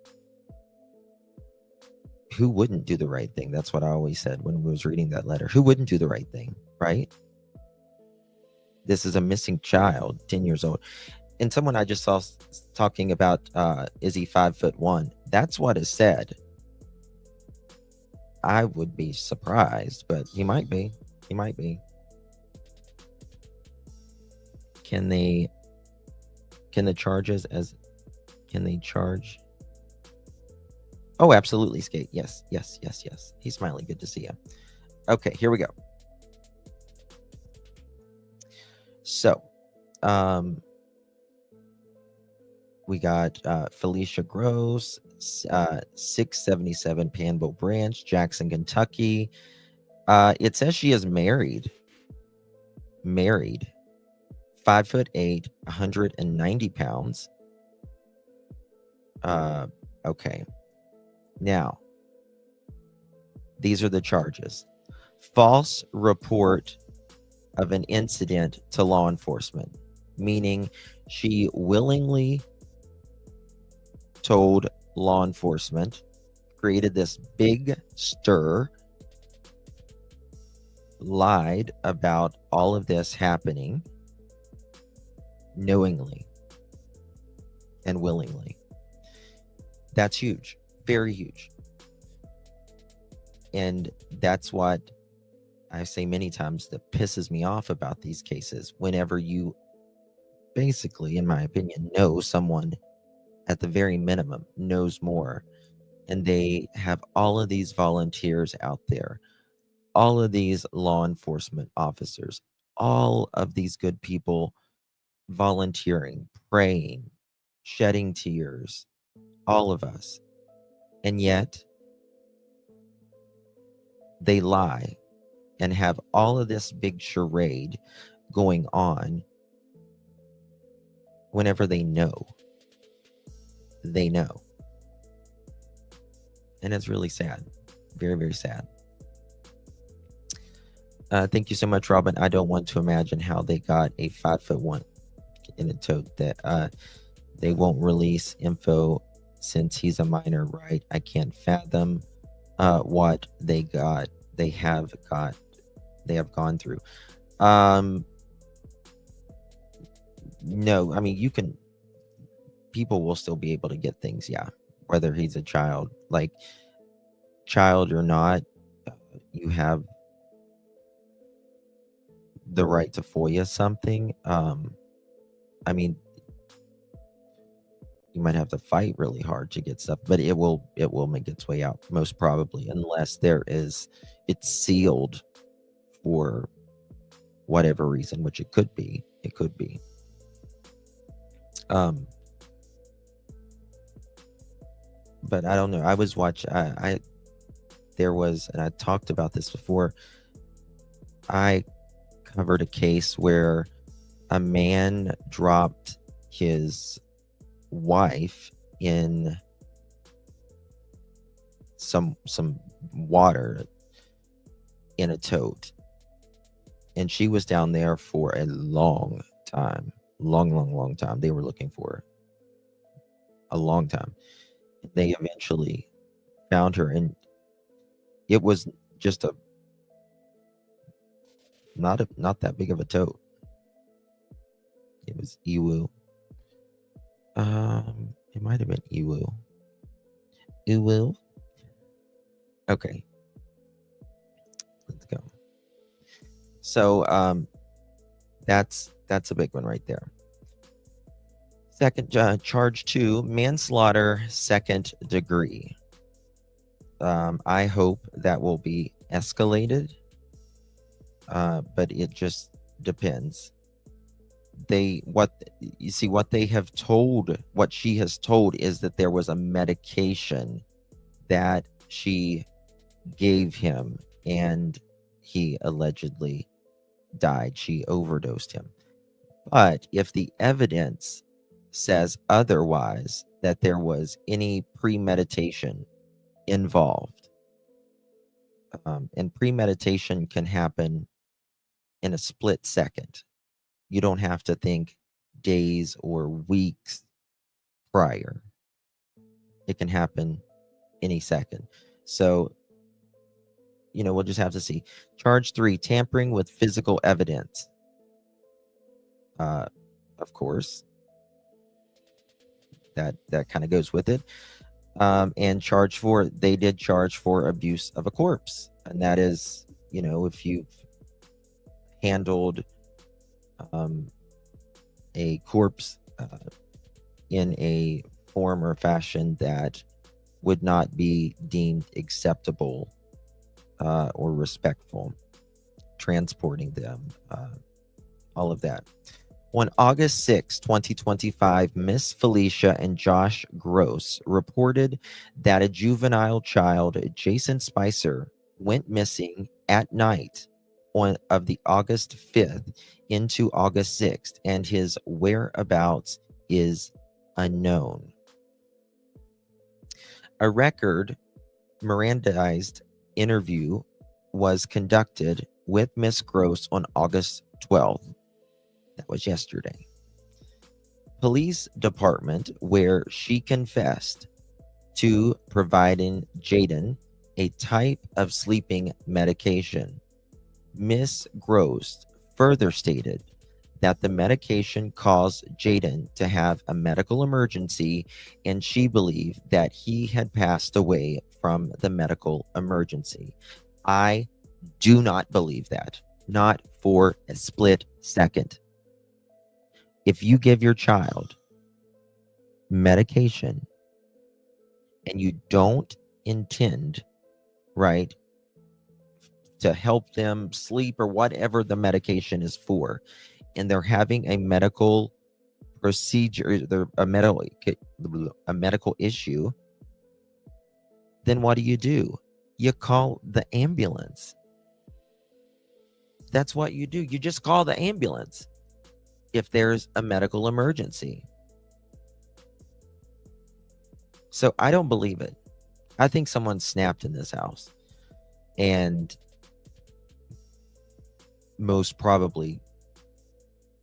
who wouldn't do the right thing? That's what I always said when we was reading that letter. Who wouldn't do the right thing, right? This is a missing child, 10 years old. And someone I just saw talking about, is he 5'1"? That's what is said. I would be surprised, but he might be. He might be. Can they charge? Oh, absolutely, Skate. Yes. He's smiling. Good to see you. Okay, here we go. So, we got Felicia Gross, 677 Panville Branch, Jackson, Kentucky. It says she is married. 5'8", 190 pounds. Okay. Now, these are the charges. False report of an incident to law enforcement, meaning she willingly told law enforcement, created this big stir, lied about all of this happening knowingly and willingly. That's huge. Very huge. And that's what I say many times that pisses me off about these cases. Whenever you basically, in my opinion, know someone at the very minimum knows more, and they have all of these volunteers out there, all of these law enforcement officers, all of these good people volunteering, praying, shedding tears, all of us. And yet they lie and have all of this big charade going on whenever they know. They know. And it's really sad. Very, very sad. Thank you so much, Robin. I don't want to imagine how they got a 5'1" in a tote that they won't release info since he's a minor, right? I can't fathom what they have gone through. No, I mean, people will still be able to get things, yeah, whether he's a child or not. You have the right to FOIA something. I mean, you might have to fight really hard to get stuff, but it will make its way out, most probably, unless it's sealed for whatever reason, which it could be. But I don't know. I was watching. There was, and I talked about this before. I covered a case where a man dropped his wife in some water in a tote, and she was down there for a long time. Long time. They were looking for her a long time. They eventually found her, and it was just not that big of a tote. It was Iwu. It might have been Iwu. Okay, let's go. So that's a big one right there. Second charge 2, manslaughter, second degree. I hope that will be escalated, but it just depends. What she has told is that there was a medication that she gave him, and he allegedly died. She overdosed him. But if the evidence says otherwise, that there was any premeditation involved, and premeditation can happen in a split second. You don't have to think days or weeks prior. It can happen any second. So, we'll just have to see. Charge 3, tampering with physical evidence. Of course, that kind of goes with it. And charge 4, they did charge for abuse of a corpse. And that is, if you've handled a corpse in a form or fashion that would not be deemed acceptable or respectful, transporting them, all of that. On August 6, 2025, Miss Felicia and Josh Gross reported that a juvenile child, Jayden Spicer, went missing at night of the August 5th into August 6th, and his whereabouts is unknown. A record Mirandized interview was conducted with Miss Gross on August 12th. That was yesterday. Police department, where she confessed to providing Jayden a type of sleeping medication. Miss Gross further stated that the medication caused Jayden to have a medical emergency, and she believed that he had passed away from the medical emergency. I do not believe that, not for a split second. If you give your child medication and you don't intend, right, to help them sleep or whatever the medication is for, and they're having a medical procedure, a medical issue, then what do? You call the ambulance. That's what you do. You just call the ambulance if there's a medical emergency. So I don't believe it. I think someone snapped in this house and most probably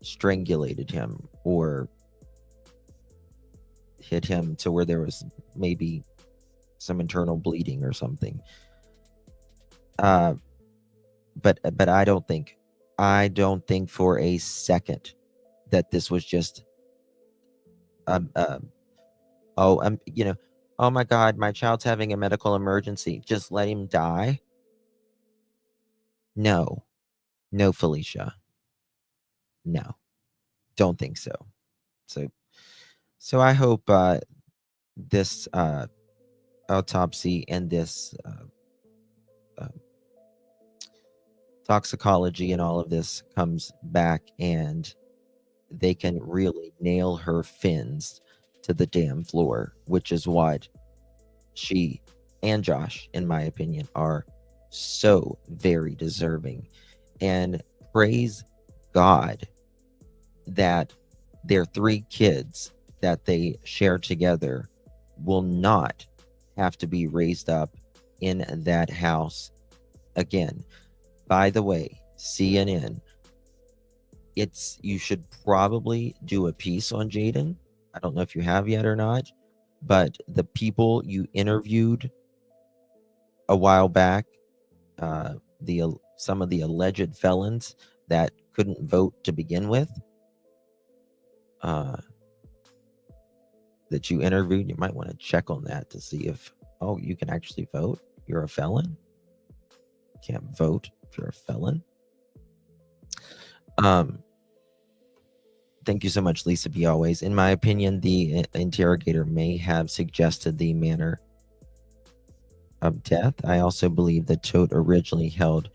strangulated him or hit him to where there was maybe some internal bleeding or something. But I don't think for a second that this was just oh my God, my child's having a medical emergency, just let him die. No, Felicia, no, don't think so. So I hope this autopsy and this toxicology and all of this comes back and they can really nail her fins to the damn floor, which is what she and Josh, in my opinion, are so very deserving. And praise God that their 3 kids that they share together will not have to be raised up in that house again. By the way, CNN, you should probably do a piece on Jayden. I don't know if you have yet or not, but the people you interviewed a while back, some of the alleged felons that couldn't vote to begin with, that you interviewed, you might want to check on that to see if, oh, you can actually vote. You're a felon. You can't vote if you're a felon. Thank you so much, Lisa B. Always. In my opinion, the interrogator may have suggested the manner of death. I also believe the tote originally held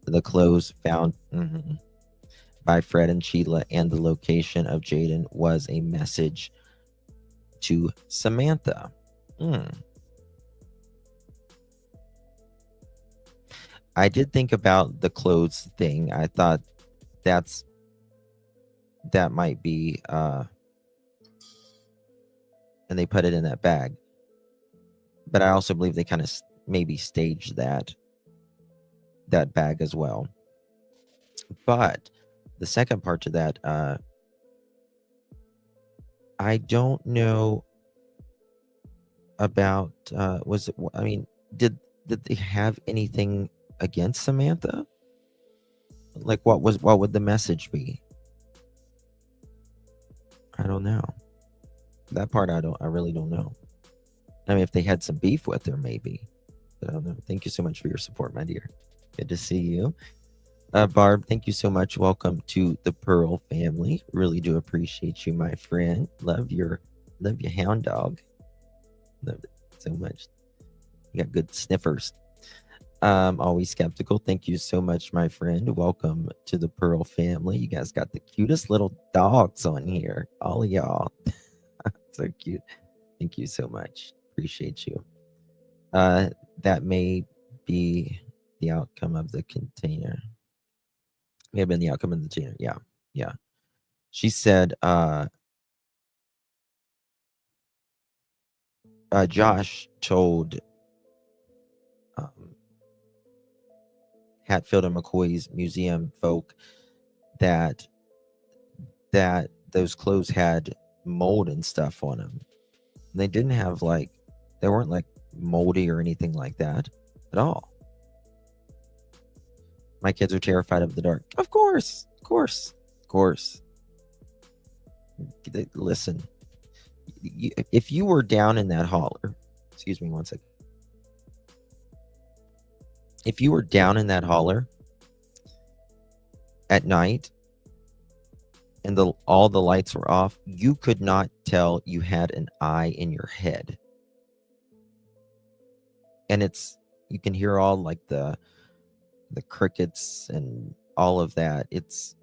the clothes found by Fred and Sheila, and the location of Jayden was a message to Samantha. I did think about the clothes thing. I thought that might be and they put it in that bag. But I also believe they kind of maybe staged that bag as well. But the second part to that, I don't know about did they have anything against Samantha? Like, what would the message be? I don't know. That part I really don't know. I mean, if they had some beef with her, maybe. But I don't know. Thank you so much for your support, my dear. Good to see you. Barb, thank you so much. Welcome to the Pearl family. Really do appreciate you, my friend. Love your hound dog. Love it so much. You got good sniffers. Always skeptical. Thank you so much, my friend. Welcome to the Pearl family. You guys got the cutest little dogs on here. All of y'all. So cute. Thank you so much. Appreciate you. That may be the outcome of the container. May have been the outcome of the container. Yeah. She said, Josh told Hatfield and McCoy's museum folk that those clothes had mold and stuff on them. They didn't have they weren't like moldy or anything like that at all. My kids are terrified of the dark. Of course. Listen, if you were down in that holler, excuse me one second. If you were down in that holler at night and all the lights were off, you could not tell you had an eye in your head. And you can hear all like the crickets and all of that. It's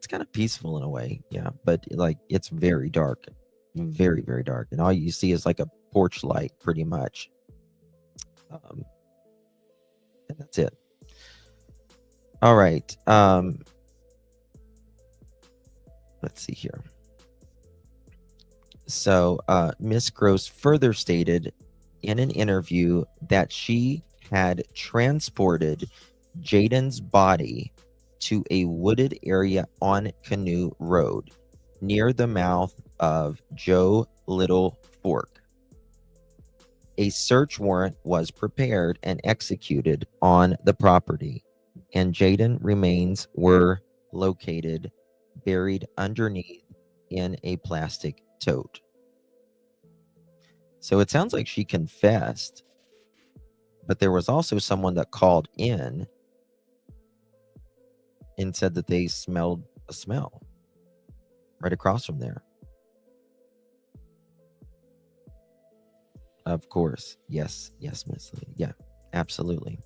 kind of peaceful in a way, yeah, but it's very dark, very, very dark, and all you see is like a porch light pretty much, and that's it. All right, let's see here. So Miss Gross further stated in an interview that she had transported Jayden's body to a wooded area on Canoe Road near the mouth of Joe Little Fork. A search warrant was prepared and executed on the property, and Jayden remains were located buried underneath in a plastic tote. So it sounds like she confessed, but there was also someone that called in and said that they smelled a smell right across from there. Of course. Yes, Miss Lee. Yeah, absolutely.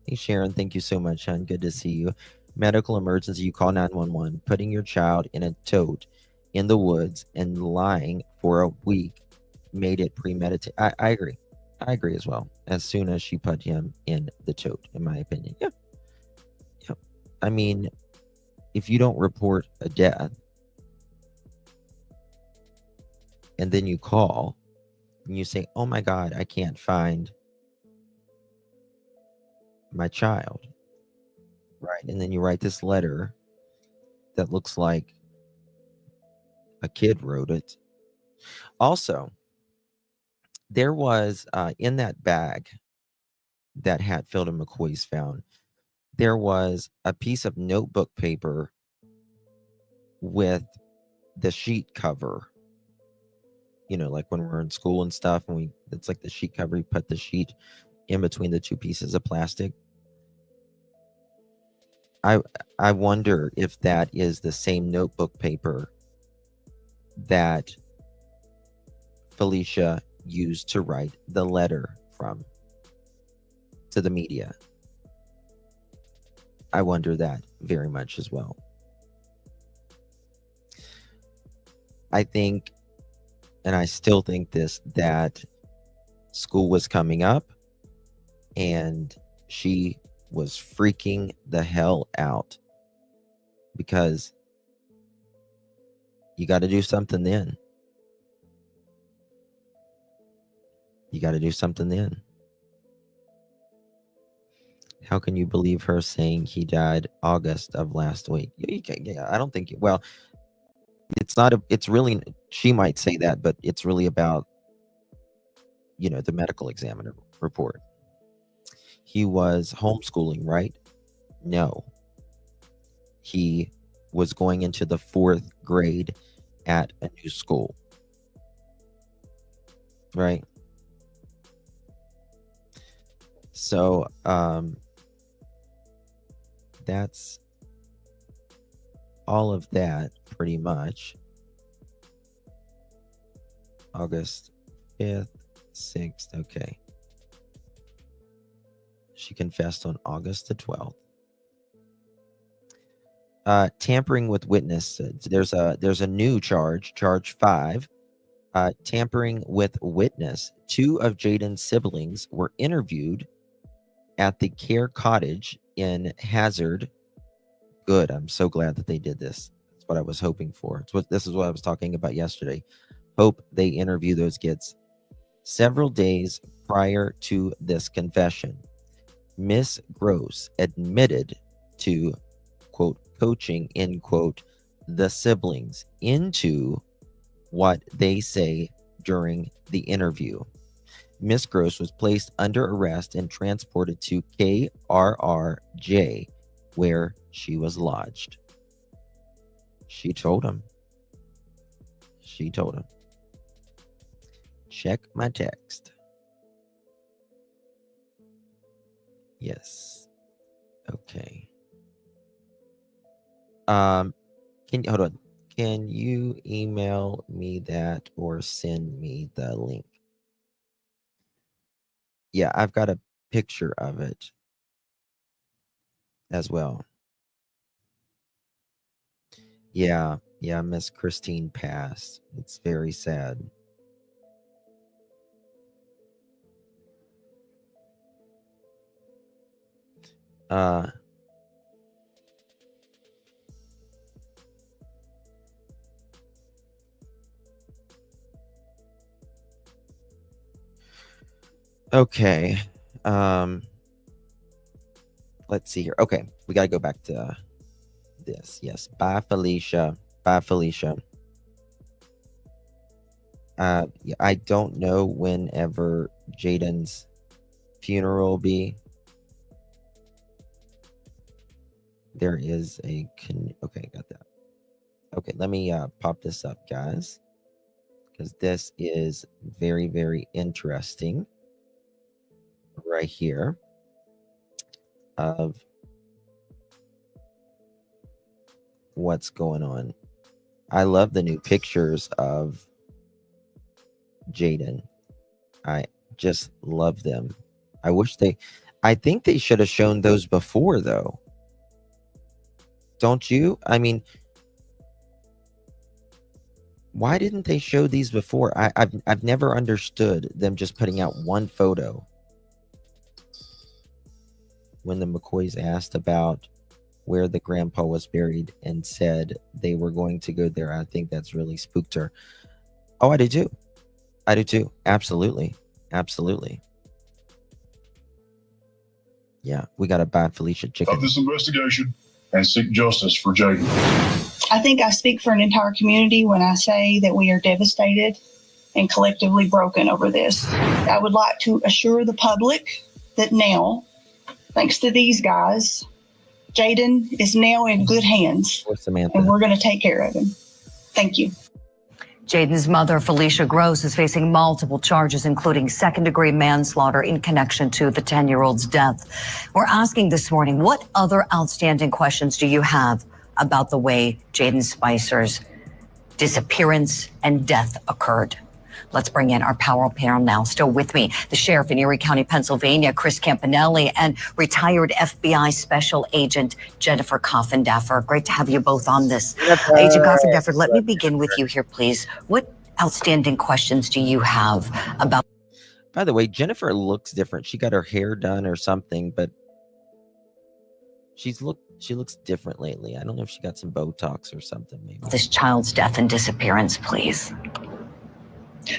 Hey, Sharon, thank you so much, hon. Good to see you. Medical emergency, you call 911. Putting your child in a tote in the woods and lying for a week made it premeditated. I agree. I agree as well. As soon as she put him in the tote, in my opinion. Yeah. I mean, if you don't report a death and then you call and you say, oh my God, I can't find my child, right? And then you write this letter that looks like a kid wrote it. Also, there was in that bag that Hatfield and McCoy's found, there was a piece of notebook paper with the sheet cover. You know, like when we're in school and stuff, and it's like the sheet cover, you put the sheet in between the two pieces of plastic. I wonder if that is the same notebook paper that Felicia used to write the letter from to the media. I wonder that very much as well. I think, and I still think this, that school was coming up and she was freaking the hell out, because you got to do something then. You got to do something then. How can you believe her saying he died August of last week? Yeah, I don't think, well, it's not, it's really, she might say that, but it's really about, you know, the medical examiner report. He was homeschooling, right? No. He was going into the 4th grade at a new school. Right? So, that's all of that pretty much. August 5th, 6th, okay. She confessed on August the 12th. Tampering with witness. There's a new charge 5. Tampering with witness. 2 of Jayden's siblings were interviewed at the Care Cottage in Hazard. Good. I'm so glad that they did this. That's what I was hoping for. This is what I was talking about yesterday. Hope they interview those kids. Several days prior to this confession, Miss Gross admitted to, quote, coaching, end quote, the siblings into what they say during the interview. Miss Gross was placed under arrest and transported to KRRJ, where she was lodged. She told him. She told him. Check my text. Yes. Okay. Hold on. Can you email me that or send me the link? Yeah, I've got a picture of it as well. Yeah, Miss Christine passed. It's very sad. Okay. Let's see here. Okay, we got to go back to this. Yes. Bye, Felicia. Bye, Felicia. Yeah, I don't know whenever Jayden's funeral will be. There is a okay, got that. Okay, let me pop this up, guys, because this is very, very interesting right here of what's going on. I love the new pictures of Jayden. I just love them. I think they should have shown those before, though. Don't you? I mean, why didn't they show these before? I've never understood them just putting out one photo. When the McCoys asked about where the grandpa was buried and said they were going to go there. I think that's really spooked her. Oh, I do too. I do too. Absolutely. Absolutely. Yeah, we got to buy Felicia chicken. Of this investigation and seek justice for Jayden. I think I speak for an entire community when I say that we are devastated and collectively broken over this. I would like to assure the public that now, thanks to these guys, Jayden is now in good hands, and we're going to take care of him. Thank you. Jayden's mother, Felicia Gross, is facing multiple charges, including second-degree manslaughter in connection to the 10-year-old's death. We're asking this morning, what other outstanding questions do you have about the way Jayden Spicer's disappearance and death occurred? Let's bring in our panel now. Still with me, the sheriff in Erie County, Pennsylvania, Chris Campanelli, and retired FBI Special Agent Jennifer Coffindaffer. Great to have you both on this. Agent Coffindaffer, let me begin with you here, please. What outstanding questions do you have about? By the way, Jennifer looks different. She got her hair done or something, but she looks different lately. I don't know if she got some Botox or something, maybe. This child's death and disappearance, please.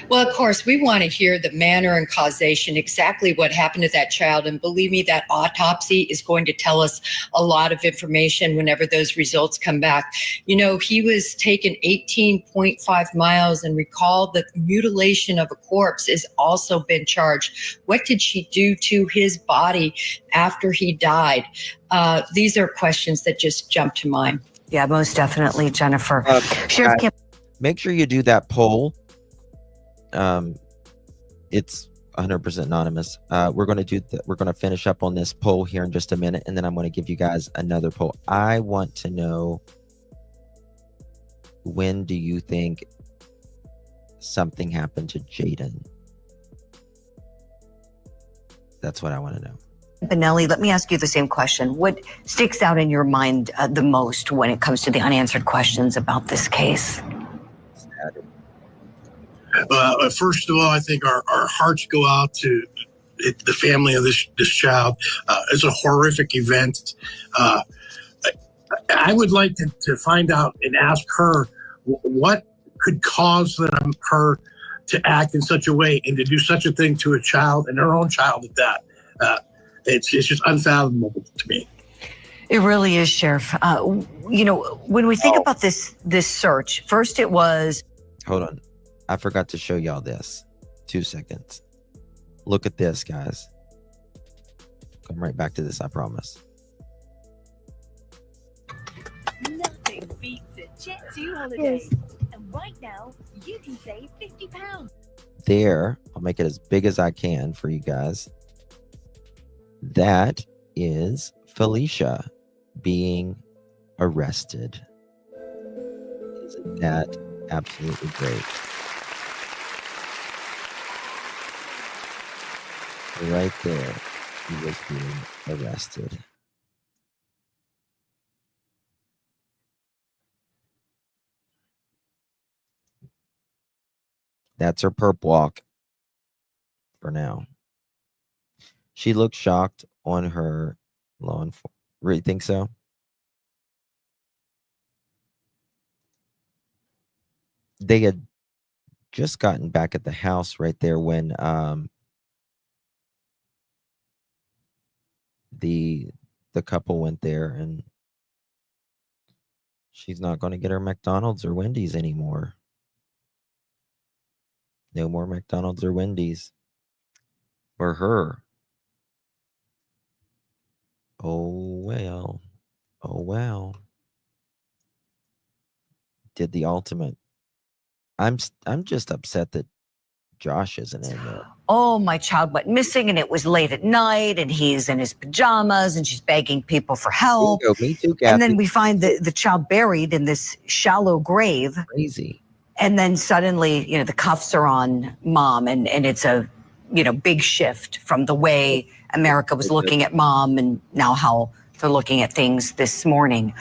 Well, of course, we want to hear the manner and causation, exactly what happened to that child. And believe me, that autopsy is going to tell us a lot of information whenever those results come back. You know, he was taken 18.5 miles, and recall that mutilation of a corpse has also been charged. What did she do to his body after he died? These are questions that just jump to mind. Yeah, most definitely, Jennifer. Sheriff Camp, make sure you do that poll. It's 100% anonymous. We're going to finish up on this poll here in just a minute, and then I'm going to give you guys another poll. I want to know, when do you think something happened to Jayden? That's what I want to know. Benelli, let me ask you the same question. What sticks out in your mind the most when it comes to the unanswered questions about this case? First of all, I think our hearts go out to the family of this child. It's a horrific event. I would like to find out and ask her what could cause her to act in such a way and to do such a thing to a child, and her own child at that. It's just unfathomable to me. It really is, Sheriff. You know, when we think about this search, first it was... Hold on. I forgot to show y'all this. 2 seconds. Look at this, guys. Come right back to this, I promise. Nothing beats a Jet2 holiday. And right now, you can save £50. There, I'll make it as big as I can for you guys. That is Felicia being arrested. Isn't that absolutely great? Right there, he was being arrested. That's her perp walk for now. She looked shocked on her law enforcement. Really think so? They had just gotten back at the house right there when the couple went there, and she's not going to get her McDonald's or Wendy's anymore. No more McDonald's or Wendy's for her. Oh well. Oh well. Did the ultimate. I'm just upset that Josh isn't in there. Oh, my child went missing, and it was late at night, and he's in his pajamas, and she's begging people for help. Me too, Kathy. And then we find the child buried in this shallow grave. Crazy. And then suddenly, you know, the cuffs are on mom, and it's a, you know, big shift from the way America was looking at mom and now how they're looking at things this morning.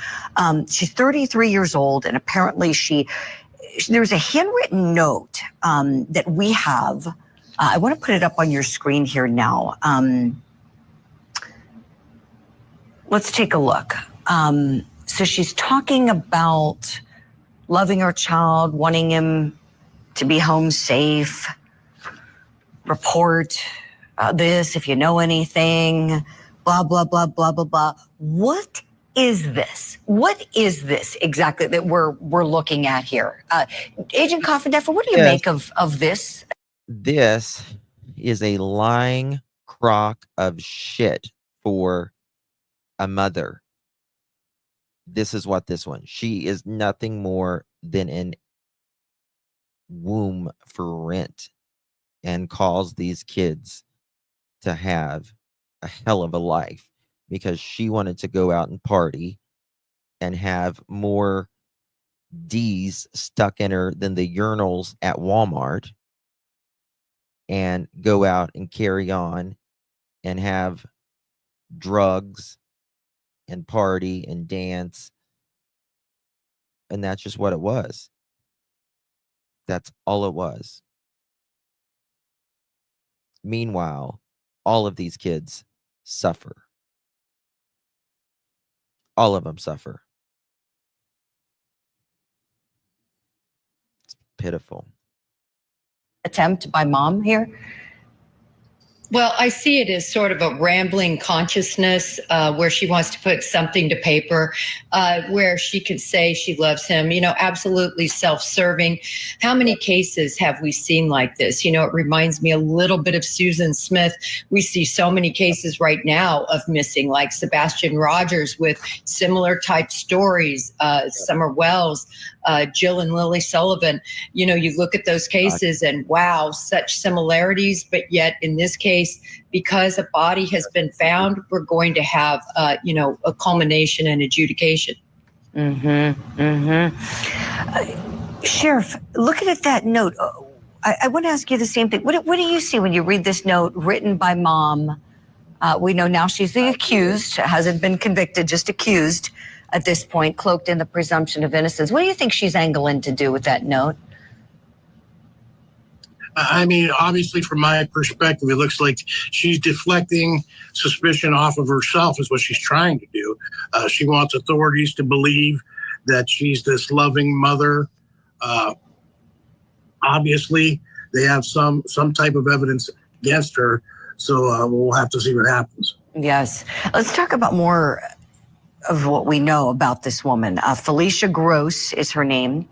She's 33 years old, and apparently there's a handwritten note that we have. I want to put it up on your screen here now. Let's take a look. So she's talking about loving her child, wanting him to be home safe, report this if you know anything, blah, blah, blah, blah, blah, blah. What is this? What is this exactly that we're looking at here? Agent Coffindeffer, what do you make of this? This is a lying crock of shit for a mother. This is what this one. She is nothing more than an womb for rent and calls these kids to have a hell of a life because she wanted to go out and party and have more D's stuck in her than the urinals at Walmart and go out and carry on and have drugs and party and dance. And that's just what it was. That's all it was. Meanwhile, all of these kids suffer. All of them suffer. It's pitiful. Attempt by mom here? Well, I see it as sort of a rambling consciousness where she wants to put something to paper, where she could say she loves him, absolutely self-serving. How many cases have we seen like this? It reminds me a little bit of Susan Smith. We see so many cases right now of missing, like Sebastian Rogers with similar type stories, Summer Wells, Jill and Lily Sullivan. You look at those cases and wow, such similarities, but yet in this case, because a body has been found, we're going to have, a culmination and adjudication. Sheriff, looking at that note, I want to ask you the same thing. What do you see when you read this note written by mom? We know now she's the accused, hasn't been convicted, just accused at this point, cloaked in the presumption of innocence. What do you think she's angling to do with that note? I mean, obviously, from my perspective, it looks like she's deflecting suspicion off of herself is what she's trying to do. She wants authorities to believe that she's this loving mother. Obviously, they have some type of evidence against her, so we'll have to see what happens. Yes. Let's talk about more of what we know about this woman. Felicia Gross is her name.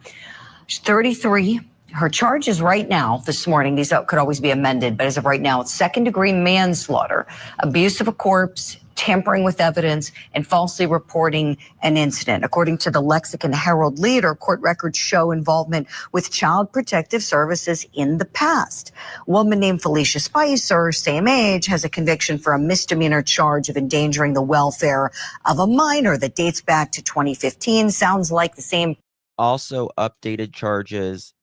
She's 33. Her charges right now, this morning, these could always be amended, but as of right now, it's second-degree manslaughter, abuse of a corpse, tampering with evidence, and falsely reporting an incident. According to the Lexington Herald Leader, court records show involvement with Child Protective Services in the past. A woman named Felicia Spicer, same age, has a conviction for a misdemeanor charge of endangering the welfare of a minor that dates back to 2015. Sounds like the same. Also updated charges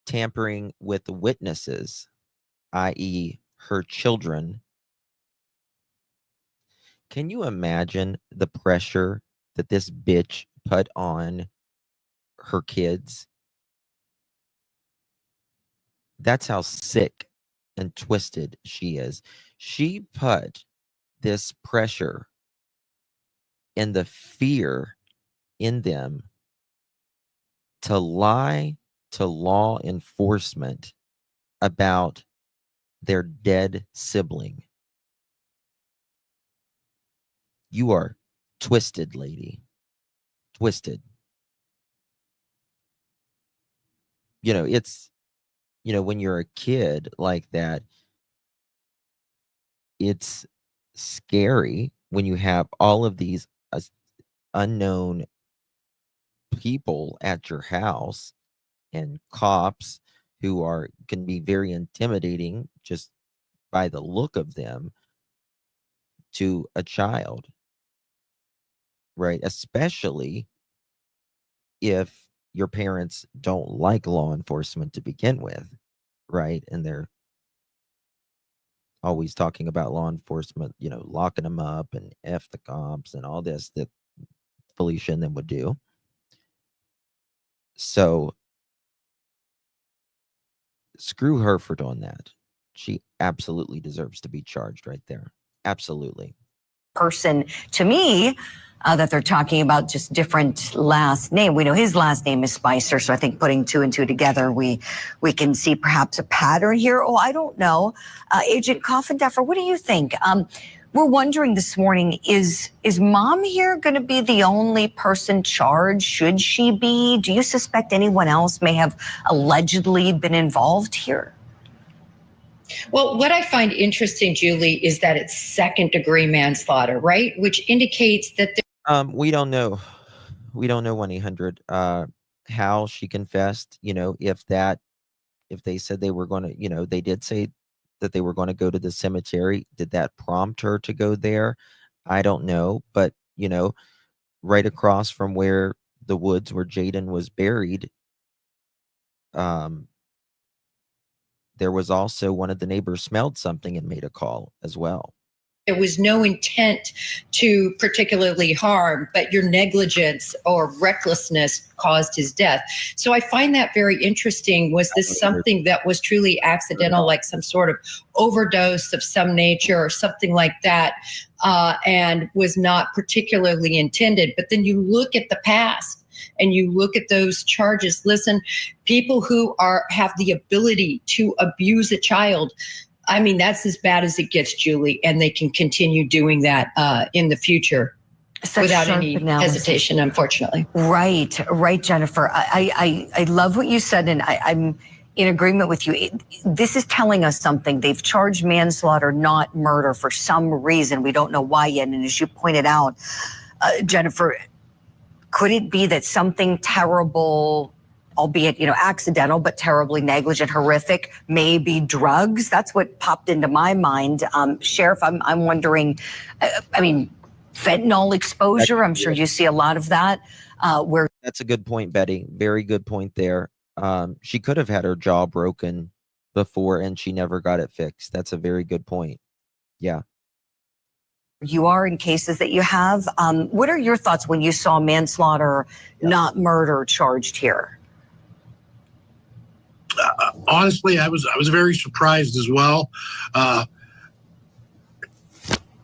tampering with witnesses, i.e. her children. Can you imagine the pressure that this bitch put on her kids? That's how sick and twisted she is. She put this pressure and the fear in them to lie to law enforcement about their dead sibling. You are twisted, lady. Twisted. It's, when you're a kid like that, it's scary when you have all of these unknown people at your house and cops who can be very intimidating just by the look of them to a child, right? Especially if your parents don't like law enforcement to begin with, right? And they're always talking about law enforcement, locking them up and F the cops and all this that Felicia and them would do. So screw her for doing that. She absolutely deserves to be charged right there. Absolutely. person to me that they're talking about, just different last name. We know his last name is Spicer, so I think putting two and two together, we can see perhaps a pattern here. Oh, I don't know. Agent Coffindeffer, what do you think? We're wondering this morning, is mom here going to be the only person charged? Should she be? Do you suspect anyone else may have allegedly been involved here? Well, what I find interesting, Julie, is that it's second-degree manslaughter, right? Which indicates that we don't know. We don't know 1-800 how she confessed. If they said they were going to, they did say that they were going to go to the cemetery. Did that prompt her to go there? I don't know. But, right across from where the woods where Jayden was buried, there was also one of the neighbors smelled something and made a call as well. there was no intent to particularly harm, but your negligence or recklessness caused his death. So I find that very interesting. Was this something that was truly accidental, like some sort of overdose of some nature or something like that, and was not particularly intended? But then you look at the past and you look at those charges. Listen, people who have the ability to abuse a child, I mean, that's as bad as it gets, Julie, and they can continue doing that in the future without any hesitation, unfortunately. Right, Jennifer. I love what you said, and I'm in agreement with you. This is telling us something. They've charged manslaughter, not murder, for some reason. We don't know why yet. And as you pointed out, Jennifer, could it be that something terrible, albeit, accidental, but terribly negligent, horrific, maybe drugs? That's what popped into my mind. Sheriff, I'm wondering, fentanyl exposure, I'm sure you see a lot of that. That's a good point, Betty. Very good point there. She could have had her jaw broken before and she never got it fixed. That's a very good point. Yeah. You are in cases that you have. What are your thoughts when you saw manslaughter, not murder, charged here? Honestly, I was very surprised as well.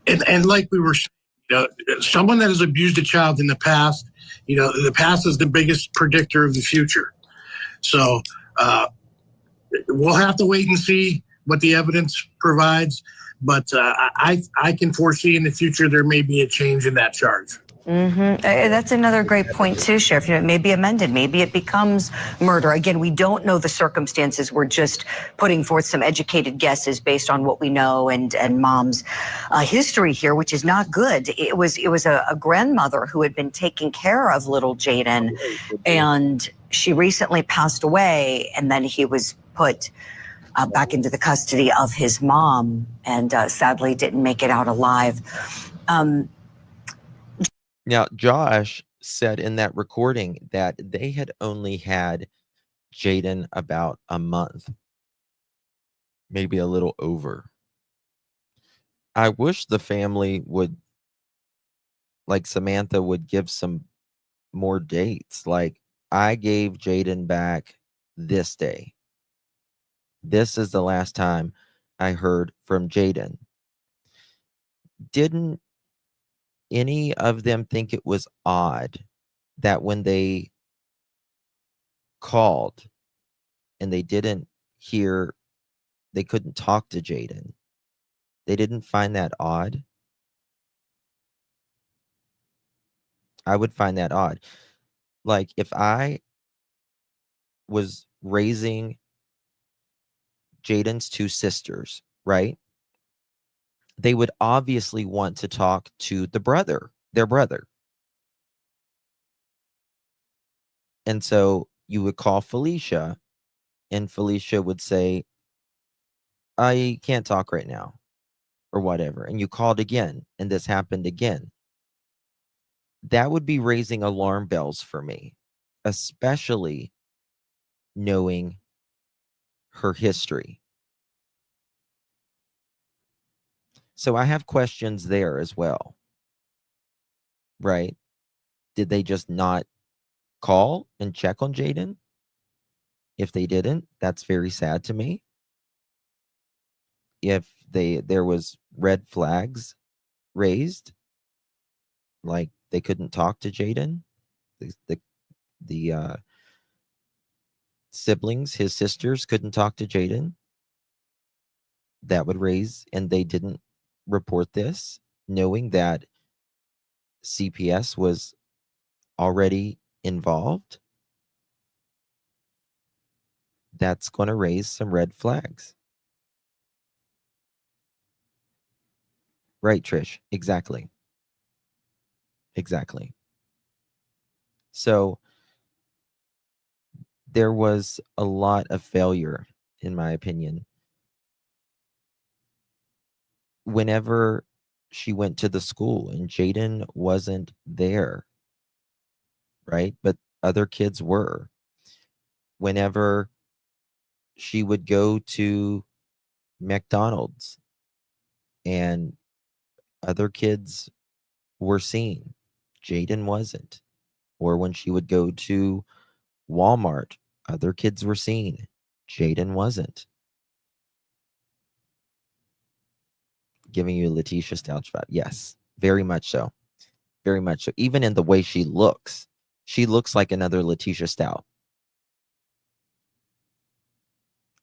And like we were saying, someone that has abused a child in the past, the past is the biggest predictor of the future. So we'll have to wait and see what the evidence provides. But I can foresee in the future there may be a change in that charge. Mm-hmm. That's another great point too, Sheriff. It may be amended. Maybe it becomes murder. Again, we don't know the circumstances. We're just putting forth some educated guesses based on what we know and Mom's history here, which is not good. It was a grandmother who had been taking care of little Jayden, and she recently passed away, and then he was put back into the custody of his mom, and sadly didn't make it out alive. Now, Josh said in that recording that they had only had Jayden about a month, maybe a little over. I wish the family would, like Samantha, would give some more dates. Like, I gave Jayden back this day. This is the last time I heard from Jayden. Didn't any of them think it was odd that when they called and they didn't hear, they couldn't talk to Jayden? They didn't find that odd? I would find that odd. Like, if I was raising Jayden's two sisters, right? They would obviously want to talk to their brother. And so you would call Felicia, and Felicia would say, I can't talk right now, or whatever. And you called again, and this happened again. That would be raising alarm bells for me, especially knowing her history. So I have questions there as well, right? Did they just not call and check on Jayden? If they didn't, that's very sad to me. If there was red flags raised, Like they couldn't talk to Jayden. The siblings, his sisters, couldn't talk to Jayden. That would raise, and they didn't report this, knowing that CPS was already involved. That's going to raise some red flags. Right, Trish? Exactly. Exactly. So there was a lot of failure, in my opinion. Whenever she went to the school and Jayden wasn't there, right? But other kids were. Whenever she would go to McDonald's and other kids were seen, Jayden wasn't. Or when she would go to Walmart, other kids were seen, Jayden wasn't. Giving you Letitia Stouch vibe. Yes, very much so. Very much so. Even in the way she looks like another Letitia Stout.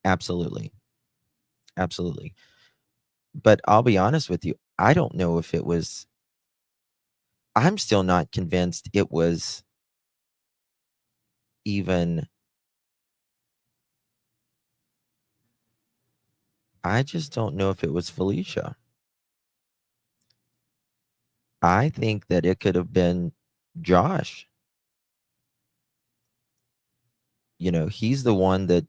Absolutely. Absolutely. But I'll be honest with you. I don't know if it was, I'm still not convinced it was even, I just don't know if it was Felicia. I think that it could have been Josh. You know, he's the one that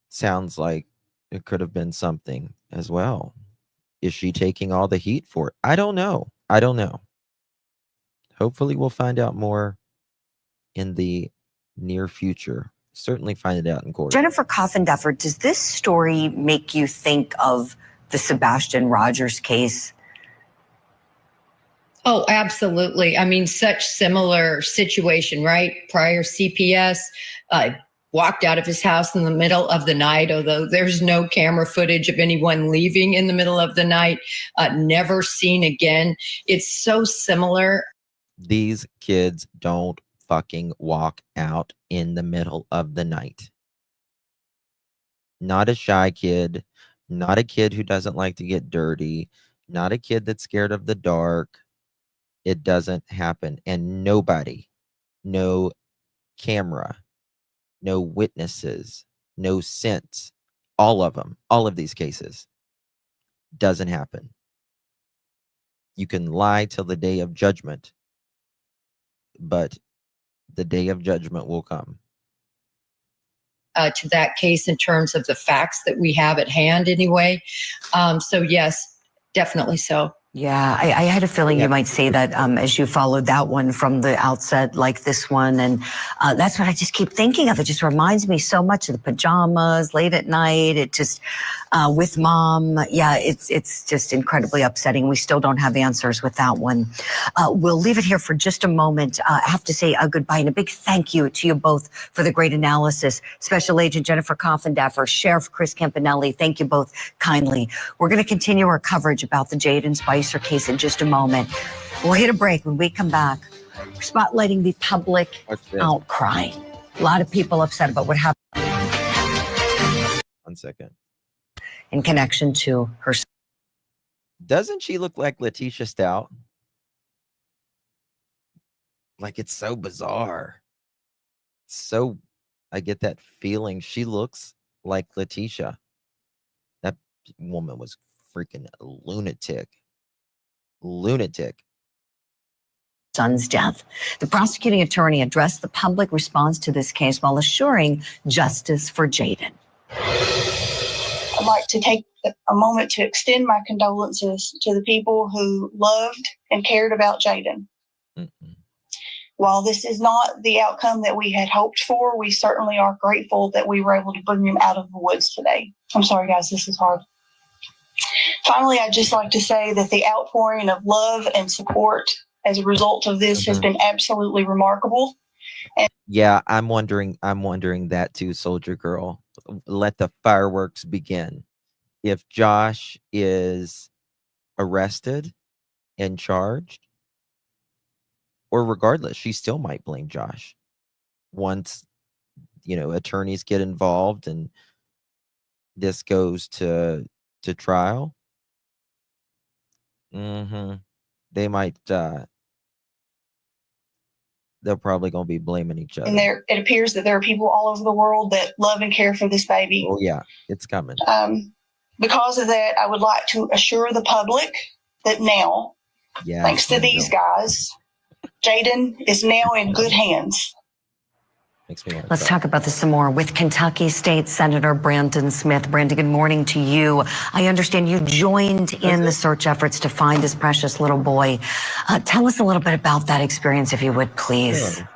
sounds like it could have been something as well. Is she taking all the heat for it? I don't know. I don't know. Hopefully we'll find out more in the near future. Certainly find it out in court. Jennifer Coffinduffer, does this story make you think of the Sebastian Rogers case? Oh, absolutely. I mean, such similar situation, right? Prior CPS walked out of his house in the middle of the night, although there's no camera footage of anyone leaving in the middle of the night, never seen again. It's so similar. These kids don't fucking walk out in the middle of the night. Not a shy kid, not a kid who doesn't like to get dirty, not a kid that's scared of the dark. It doesn't happen. And nobody, no camera, no witnesses, no sense, all of them, all of these cases, doesn't happen. You can lie till the day of judgment, but the day of judgment will come. To that case in terms of the facts that we have at hand anyway. So yes, definitely so. Yeah, I had a feeling you might say that as you followed that one from the outset, like this one. And that's what I just keep thinking of. It just reminds me so much of the pajamas late at night. It just, with mom. Yeah, it's just incredibly upsetting. We still don't have answers with that one. We'll leave it here for just a moment. I have to say a goodbye and a big thank you to you both for the great analysis. Special Agent Jennifer Coffinduffer, Sheriff Chris Campanelli, thank you both kindly. We're going to continue our coverage about the Jayden Spicer case in just a moment. We'll hit a break. When we come back, we're spotlighting the public outcry. A lot of people upset about what happened. 1 second. In connection to her. Doesn't she look like Letitia Stout? Like, it's so bizarre. So I get that feeling. She looks like Letitia. That woman was freaking a lunatic. Son's death. The prosecuting attorney addressed the public response to this case while assuring justice for Jayden. I'd like to take a moment to extend my condolences to the people who loved and cared about Jayden. While this is not the outcome that we had hoped for, we certainly are grateful that we were able to bring him out of the woods today. I'm sorry, guys, this is hard. Finally, I'd just like to say that the outpouring of love and support as a result of this has been absolutely remarkable. Yeah, I'm wondering that too, Soldier Girl. Let the fireworks begin. If Josh is arrested, and charged, or regardless, she still might blame Josh once, attorneys get involved and this goes to trial. They might, they're probably going to be blaming each other. And it appears that there are people all over the world that love and care for this baby. Oh yeah, it's coming. Because of that, I would like to assure the public that now, thanks to these guys, Jayden is now in good hands. Makes me Let's talk about this some more with Kentucky State Senator Brandon Smith. Brandon, good morning to you. I understand you joined in the search efforts to find this precious little boy. Tell us a little bit about that experience, if you would, please. Sure.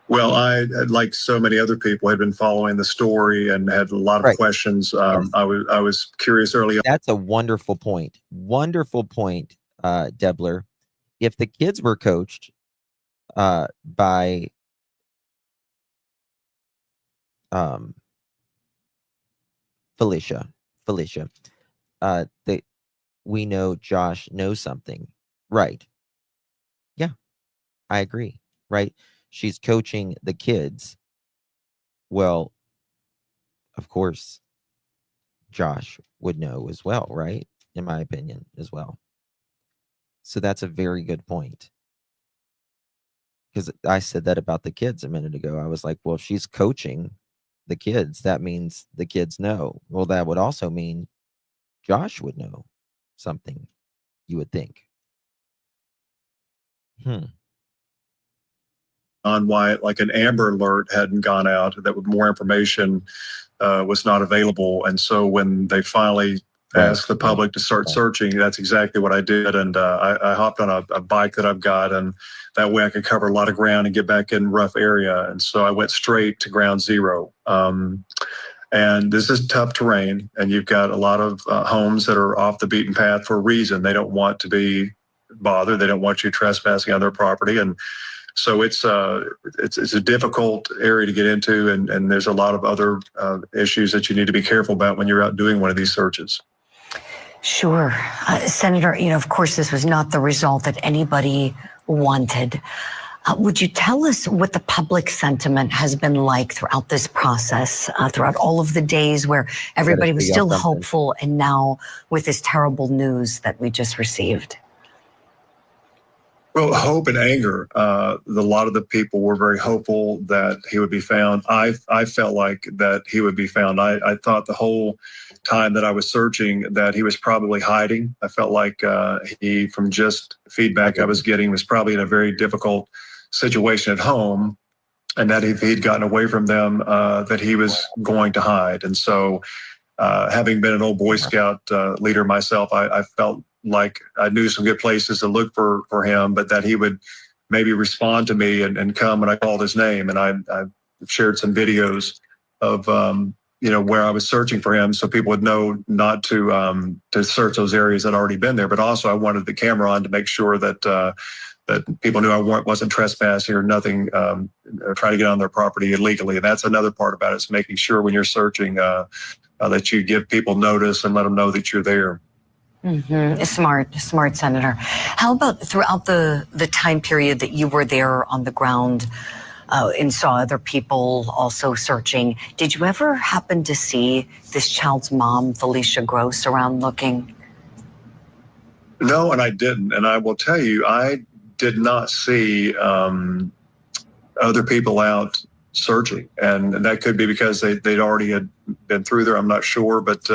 Well, I, like so many other people, had been following the story and had a lot of questions. Yes. I was curious early on. That's a wonderful point. Wonderful point, Debler. If the kids were coached by Felicia, we know Josh knows something, right? Yeah, I agree, right? She's coaching the kids. Well, of course, Josh would know as well, right? In my opinion, as well. So that's a very good point. Because I said that about the kids a minute ago. I was like, well, if she's coaching the kids, that means the kids know. Well, that would also mean Josh would know something, you would think. On why like an Amber Alert hadn't gone out, that more information was not available. And so when they finally asked the public to start searching, that's exactly what I did. And I hopped on a bike that I've got, and that way I could cover a lot of ground and get back in rough area. And so I went straight to ground zero. And this is tough terrain, and you've got a lot of homes that are off the beaten path for a reason. They don't want to be bothered. They don't want you trespassing on their property. And so it's a difficult area to get into, and there's a lot of other issues that you need to be careful about when you're out doing one of these searches. Sure. Senator, of course, this was not the result that anybody wanted. Would you tell us what the public sentiment has been like throughout this process, throughout all of the days where everybody was still hopeful, and now with this terrible news that we just received? Well, hope and anger. A lot of the people were very hopeful that he would be found. I felt like that he would be found. I thought the whole time that I was searching that he was probably hiding. I felt like he, from just feedback I was getting, was probably in a very difficult situation at home, and that if he'd gotten away from them, that he was going to hide. And so, having been an old Boy Scout leader myself, I felt like I knew some good places to look for him, but that he would maybe respond to me and come when I called his name. And I shared some videos of where I was searching for him, so people would know not to search those areas that had already been there. But also, I wanted the camera on to make sure that that people knew I wasn't trespassing or nothing, or trying to get on their property illegally. And that's another part about it, is making sure when you're searching that you give people notice and let them know that you're there. Smart, Senator. How about throughout the time period that you were there on the ground and saw other people also searching, did you ever happen to see this child's mom, Felicia Gross, around looking? No, and I didn't. And I will tell you, I did not see other people out searching. And that could be because they'd already had been through there. I'm not sure. But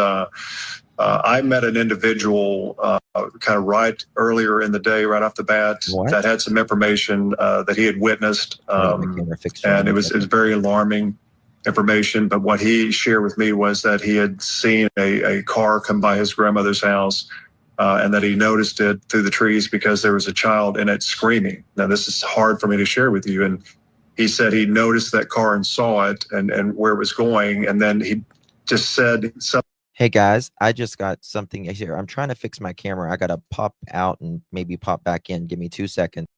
I met an individual kind of right earlier in the day, right off the bat, that had some information that he had witnessed. And it was very alarming information. But what he shared with me was that he had seen a car come by his grandmother's house, and that he noticed it through the trees because there was a child in it screaming. Now, this is hard for me to share with you. And he said he noticed that car and saw it and where it was going. And then he just said something. Hey guys, I just got something here. I'm trying to fix my camera. I got to pop out and maybe pop back in. Give me 2 seconds.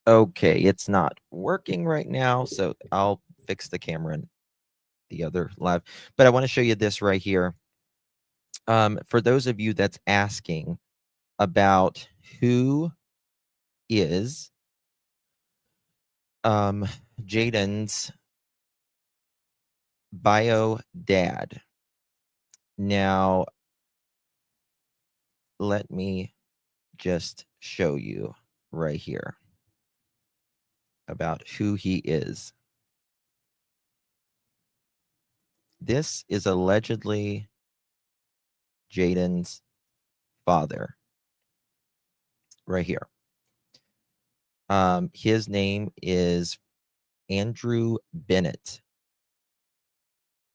Okay, it's not working right now, so I'll fix the camera in the other live. But I want to show you this right here. For those of you that's asking about who is Jayden's bio dad. Now, let me just show you right here about who he is. This is allegedly Jayden's father right here. His name is Andrew Bennett.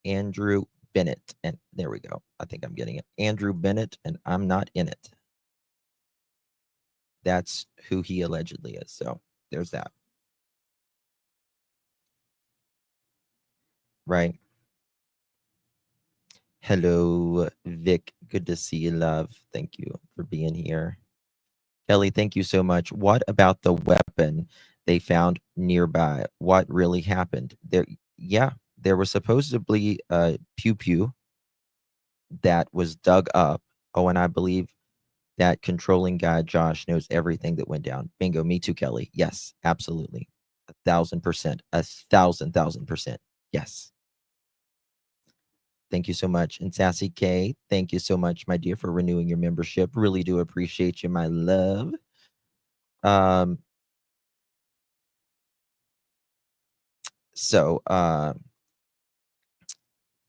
Andrew Bennett. And there we go. I think I'm getting it. Andrew Bennett, and I'm not in it. That's who he allegedly is. So there's that. Right. Hello, Vic. Good to see you, love. Thank you for being here. Kelly, thank you so much. What about the weapon they found nearby? What really happened? There was supposedly a pew-pew that was dug up. Oh, and I believe that controlling guy, Josh, knows everything that went down. Bingo. Me too, Kelly. Yes, absolutely. 1,000%. 1,000%. Yes. Thank you so much. And Sassy K, thank you so much, my dear, for renewing your membership. Really do appreciate you, my love.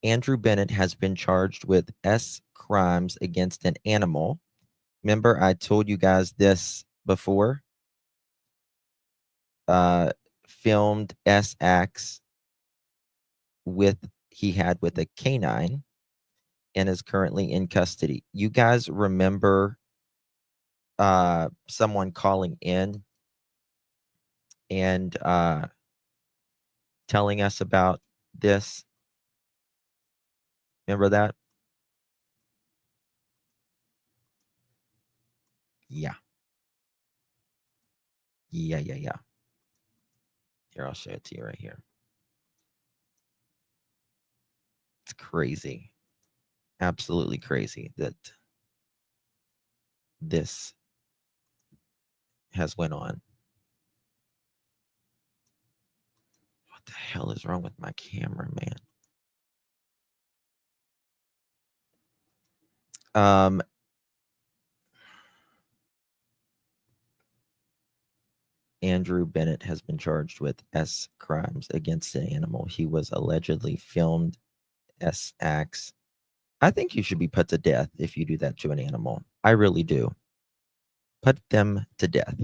Andrew Bennett has been charged with S crimes against an animal. Remember, I told you guys this before. Filmed S acts he had with a canine and is currently in custody. You guys remember someone calling in and telling us about this? Remember that? Yeah. Yeah. Here, I'll show it to you right here. It's crazy. Absolutely crazy that this has went on. What the hell is wrong with my camera, man? Andrew Bennett has been charged with S crimes against an animal. He was allegedly filmed S acts. I think you should be put to death if you do that to an animal. I really do. Put them to death.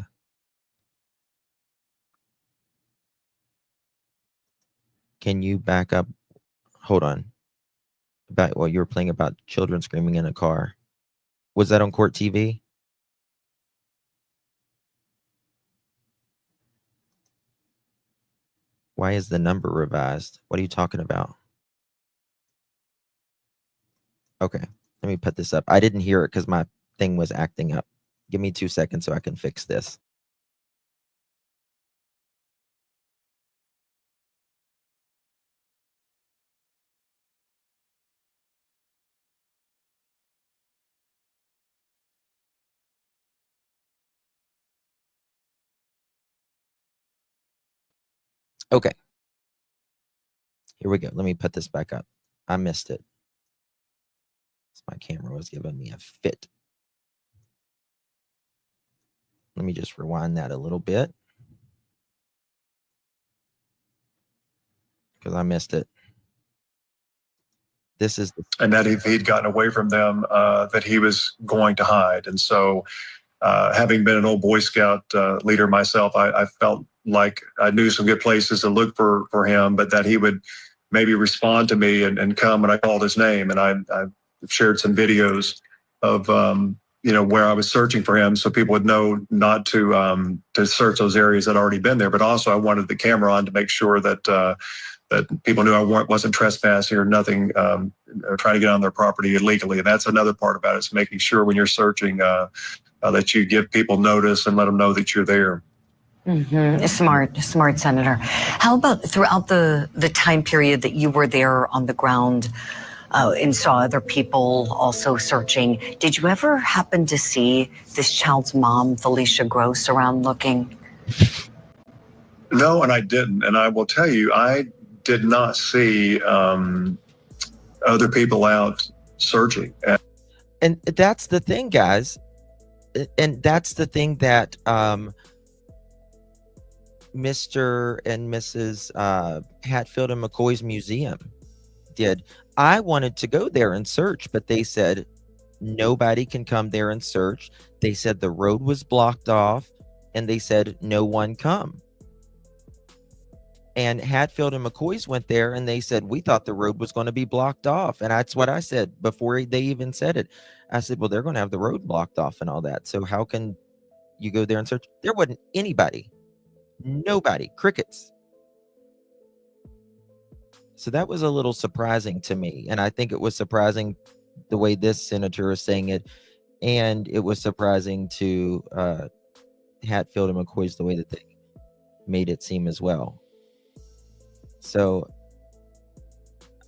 Can you back up? Hold on. You were playing about children screaming in a car. Was that on Court TV? Why is the number revised? What are you talking about? Okay, let me put this up. I didn't hear it because my thing was acting up. Give me 2 seconds so I can fix this. Okay. Here we go. Let me put this back up. I missed it. My camera was giving me a fit. Let me just rewind that a little bit because I missed it. This is and that if he'd gotten away from them, that he was going to hide. And so having been an old Boy Scout leader myself, I felt like I knew some good places to look for him, but that he would maybe respond to me and come when I called his name. And I shared some videos of where I was searching for him, so people would know not to search those areas that had already been there. But also, I wanted the camera on to make sure that that people knew I wasn't trespassing or nothing, or trying to get on their property illegally. And that's another part about it, is making sure when you're searching that you give people notice and let them know that you're there. Smart Senator. How about throughout the time period that you were there on the ground and saw other people also searching, did you ever happen to see this child's mom, Felicia Gross, around looking? No, and I didn't. And I will tell you, I did not see other people out searching. And that's the thing, guys. And that's the thing that Mr. and Mrs. Hatfield and McCoy's museum did. I wanted to go there and search, but they said nobody can come there and search. They said the road was blocked off, and they said no one come. And Hatfield and McCoy's went there, and they said, we thought the road was going to be blocked off. And that's what I said before they even said it. I said, well, they're going to have the road blocked off and all that. So how can you go there and search? There wasn't anybody. Nobody. Crickets. So that was a little surprising to me. And I think it was surprising the way this senator is saying it. And it was surprising to Hatfield and McCoy's the way that they made it seem as well. So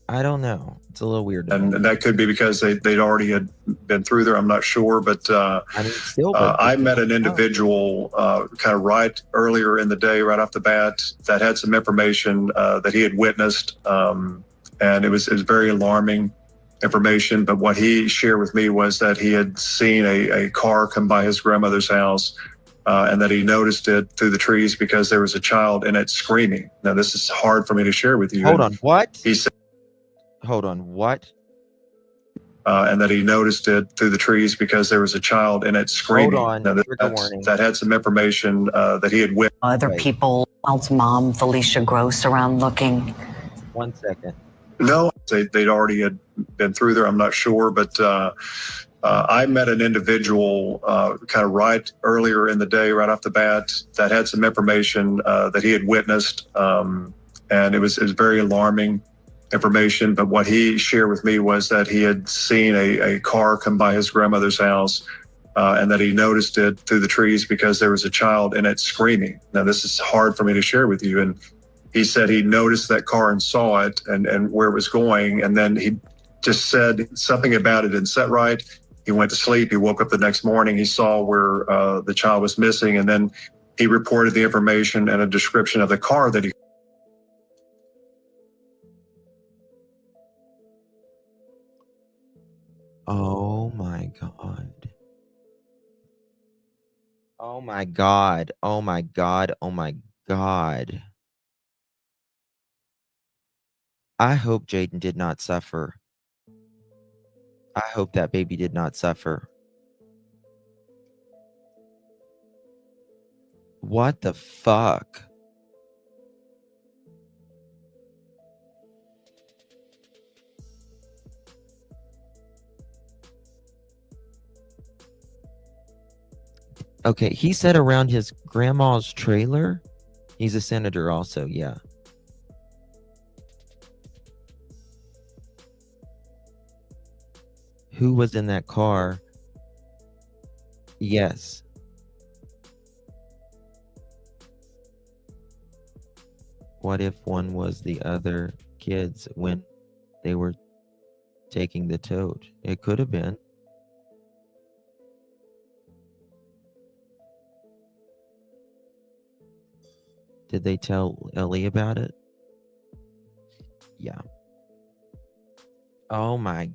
I don't know. It's a little weird. And that could be because they'd already had been through there. I'm not sure, but I met an individual kind of right earlier in the day, right off the bat, that had some information that he had witnessed, and it was very alarming information. But what he shared with me was that he had seen a car come by his grandmother's house, and that he noticed it through the trees because there was a child in it screaming. Now, this is hard for me to share with you. Hold on, what? He said, hold on, what? And that he noticed it through the trees because there was a child in it screaming. Hold on, now, that had some information that he had witnessed. Other people, child's mom, Felicia Gross, around looking. 1 second. No, they'd already had been through there. I'm not sure, but I met an individual kind of right earlier in the day, right off the bat, that had some information that he had witnessed, and it was very alarming information. But what he shared with me was that he had seen a car come by his grandmother's house, and that he noticed it through the trees because there was a child in it screaming. Now, this is hard for me to share with you. And he said he noticed that car and saw it and where it was going. And then he just said something about it didn't set right. He went to sleep. He woke up the next morning. He saw where the child was missing. And then he reported the information and a description of the car that he. Oh my God. Oh my God. Oh my God. Oh my God. I hope Jayden did not suffer. I hope that baby did not suffer. What the fuck? Okay, he said around his grandma's trailer. He's a senator also, yeah. Who was in that car? Yes. What if one was the other kids when they were taking the tote? It could have been. Did they tell Ellie about it? Yeah. Oh my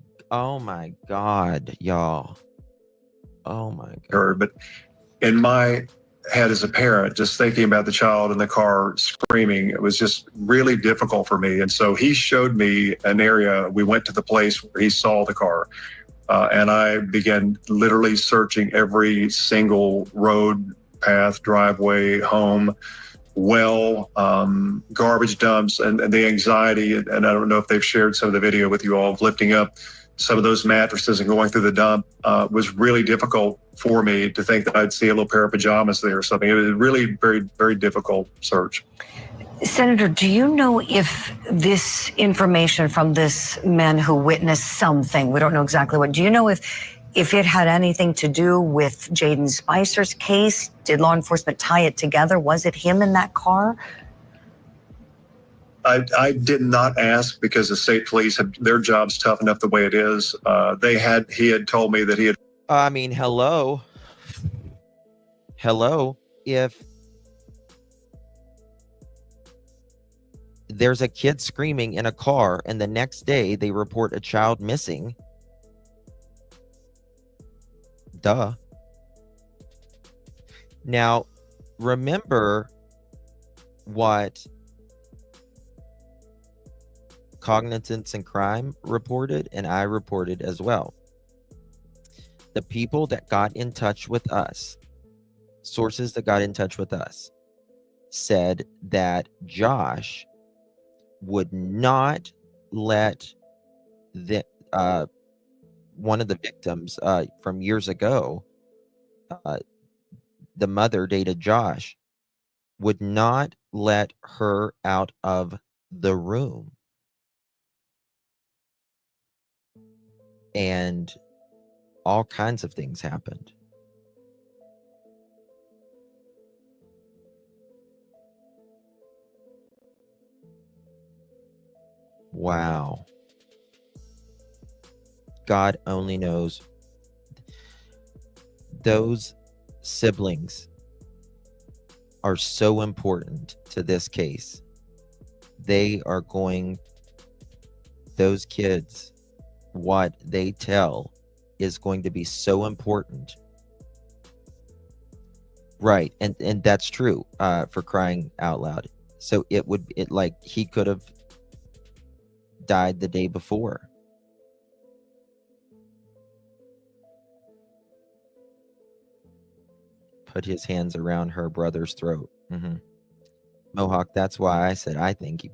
God, y'all. Oh my God. But in my head as a parent, just thinking about the child in the car screaming, it was just really difficult for me. And so he showed me an area. We went to the place where he saw the car. And I began literally searching every single road, path, driveway, home, well, garbage dumps, and the anxiety. And I don't know if they've shared some of the video with you all of lifting up some of those mattresses and going through the dump was really difficult for me to think that I'd see a little pair of pajamas there or something. It was a really very, very difficult search. Senator, do you know if this information from this man who witnessed something, we don't know exactly what, do you know if if it had anything to do with Jayden Spicer's case. Did law enforcement tie it together? Was it him in that car? I did not ask because the state police their job's tough enough the way it is. He had told me that he had. I mean, hello. If there's a kid screaming in a car and the next day they report a child missing, duh. Now, remember what Cognizance and Crime reported, and I reported as well. The people that got in touch with us, sources that got in touch with us, said that Josh would not let the one of the victims from years ago, the mother dated Josh, would not let her out of the room. And all kinds of things happened. Wow. God only knows. Those siblings are so important to this case. Those kids, what they tell is going to be so important. Right. And that's true, for crying out loud. So he could have died the day before. Put his hands around her brother's throat. Mohawk, that's why I said I think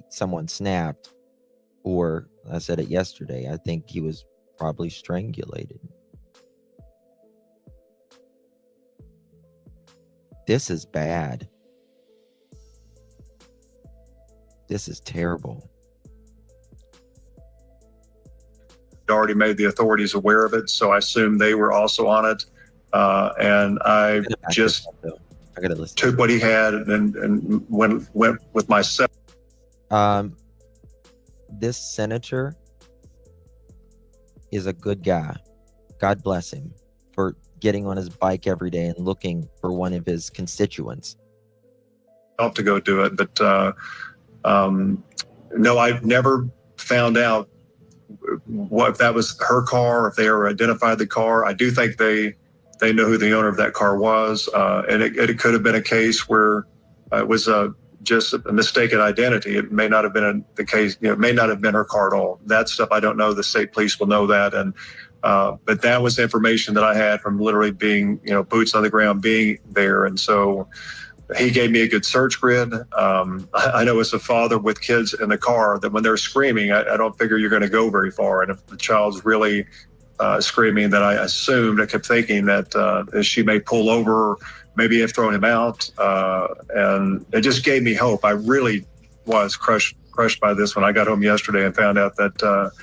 someone snapped. Or I said it yesterday, I think he was probably strangulated. This is bad. This is terrible. Already made the authorities aware of it, so I assume they were also on it. And I just took what he had and went with myself. This senator is a good guy. God bless him for getting on his bike every day and looking for one of his constituents. Help to go do it, but no, I've never found out if that was her car, if they ever identified the car. I do think they know who the owner of that car was, and it could have been a case where it was just a mistaken identity. It may not have been the case. It may not have been her car at all. That stuff I don't know. The state police will know that, and but that was information that I had from literally being, boots on the ground, being there, and so. He gave me a good search grid. I know as a father with kids in the car that when they're screaming, I don't figure you're going to go very far. And if the child's really screaming, then I kept thinking that she may pull over, maybe have thrown him out. And it just gave me hope. I really was crushed by this when I got home yesterday and found out that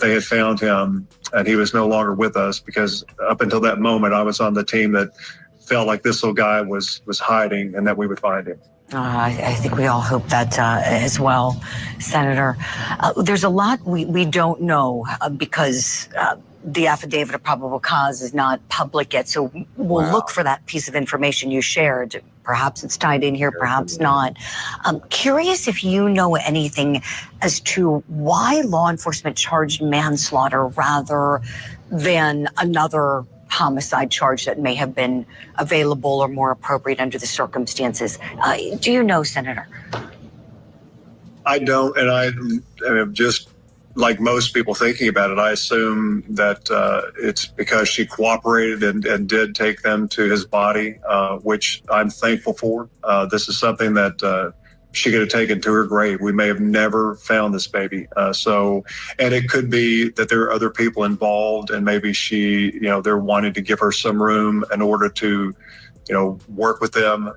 they had found him and he was no longer with us, because up until that moment, I was on the team that felt like this little guy was hiding and that we would find him. I think we all hope that as well, Senator. There's a lot we don't know because the affidavit of probable cause is not public yet. So we'll look for that piece of information you shared. Perhaps it's tied in here, perhaps not. I'm curious if you know anything as to why law enforcement charged manslaughter rather than another homicide charge that may have been available or more appropriate under the circumstances. Do you know, Senator? I don't, and I just like most people thinking about it, I assume that it's because she cooperated and did take them to his body, which I'm thankful for. This is something that she could have taken to her grave. We may have never found this baby. And it could be that there are other people involved and maybe they're wanting to give her some room in order to, work with them.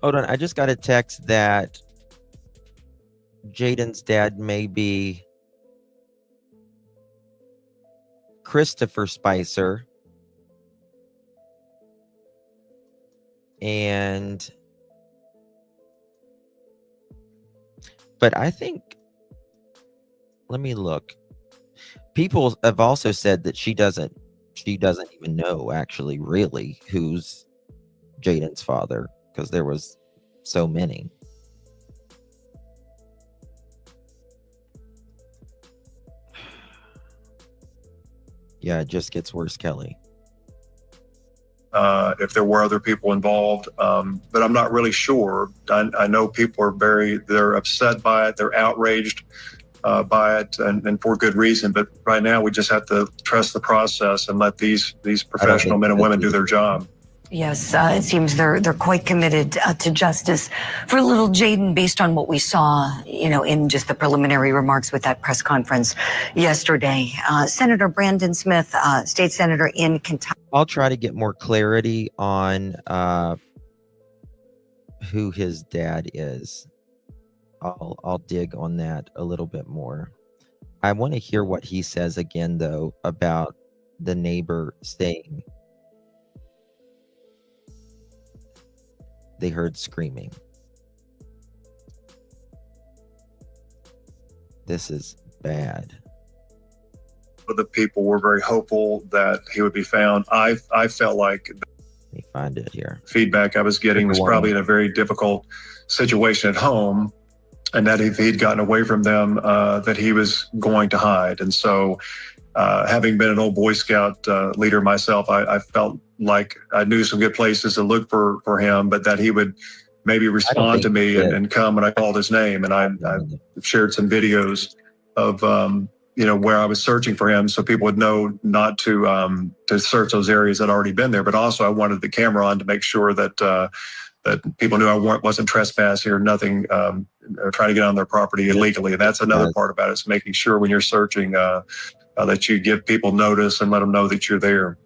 Hold on. I just got a text that Jayden's dad may be Christopher Spicer. But I think, let me look. People have also said that she doesn't even know actually really who's Jayden's father, because there was so many. Yeah, it just gets worse, Kelly. If there were other people involved, but I'm not really sure. I know people are they're upset by it, they're outraged by it, and for good reason. But right now, we just have to trust the process and let these professional men and women do their job. Yes, it seems they're quite committed to justice for little Jayden, based on what we saw, in just the preliminary remarks with that press conference yesterday. Senator Brandon Smith, state senator in Kentucky. I'll try to get more clarity on who his dad is. I'll dig on that a little bit more. I want to hear what he says again, though, about the neighbor saying they heard screaming. This is bad. The people were very hopeful that he would be found. I felt like Let me find it here. feedback I was getting was probably in a very difficult situation at home, and that if he'd gotten away from them, that he was going to hide. And so, having been an old Boy Scout leader myself, I felt like I knew some good places to look for him, but that he would maybe respond to me and come when I called his name. And I shared some videos of where I was searching for him, so people would know not to search those areas that had already been there. But also, I wanted the camera on to make sure that that people knew I wasn't trespassing or nothing, or trying to get on their property illegally. And that's another part about it, is making sure when you're searching that you give people notice and let them know that you're there.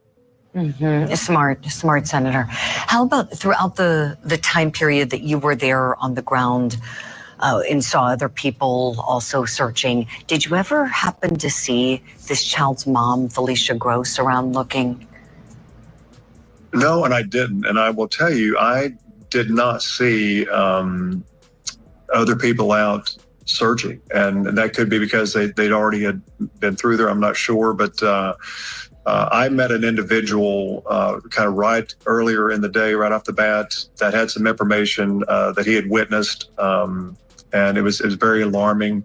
Mm-hmm. Smart, Senator. How about throughout the time period that you were there on the ground and saw other people also searching, did you ever happen to see this child's mom, Felicia Gross, around looking? No, and I didn't. And I will tell you, I did not see other people out searching. And that could be because they'd already had been through there. I'm not sure. But I met an individual kind of right earlier in the day, right off the bat, that had some information that he had witnessed. And it was very alarming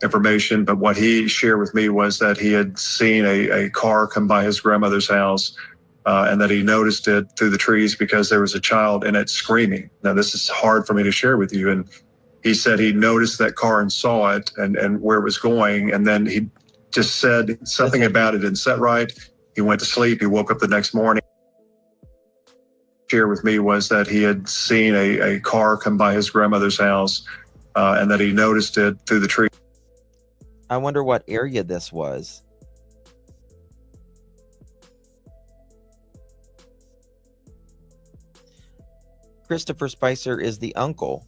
information. But what he shared with me was that he had seen a car come by his grandmother's house, and that he noticed it through the trees because there was a child in it screaming. Now, this is hard for me to share with you. And he said he noticed that car and saw it and where it was going. And then he just said something about it didn't set right. He went to sleep. He woke up the next morning. Share with me was that he had seen a car come by his grandmother's house, and that he noticed it through the tree. I wonder what area this was. Christopher Spicer is the uncle.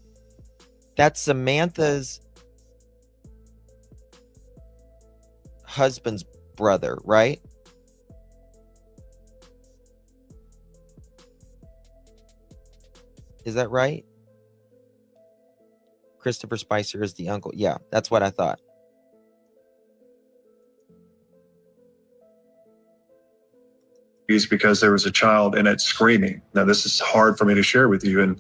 That's Samantha's husband's brother, right? Is that right? Christopher Spicer is the uncle. Yeah, that's what I thought. Because there was a child in it screaming. Now, this is hard for me to share with you. And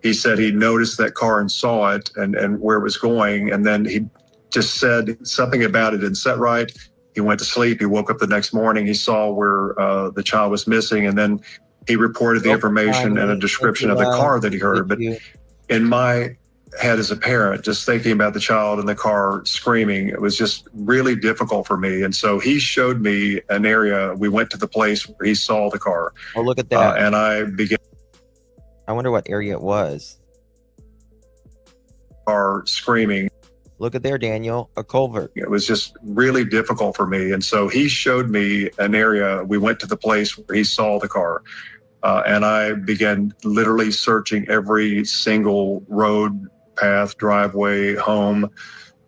he said he noticed that car and saw it and where it was going. And then he just said something about it didn't set right. He went to sleep. He woke up the next morning. He saw where the child was missing. And then he reported the information and a description of the car that he heard. But in my head as a parent, just thinking about the child in the car screaming, it was just really difficult for me. And so he showed me an area. We went to the place where he saw the car. Oh, look at that. And I began. I wonder what area it was. Car screaming. Look at there, Daniel, a culvert. It was just really difficult for me. And so he showed me an area. We went to the place where he saw the car. And I began literally searching every single road, path, driveway, home,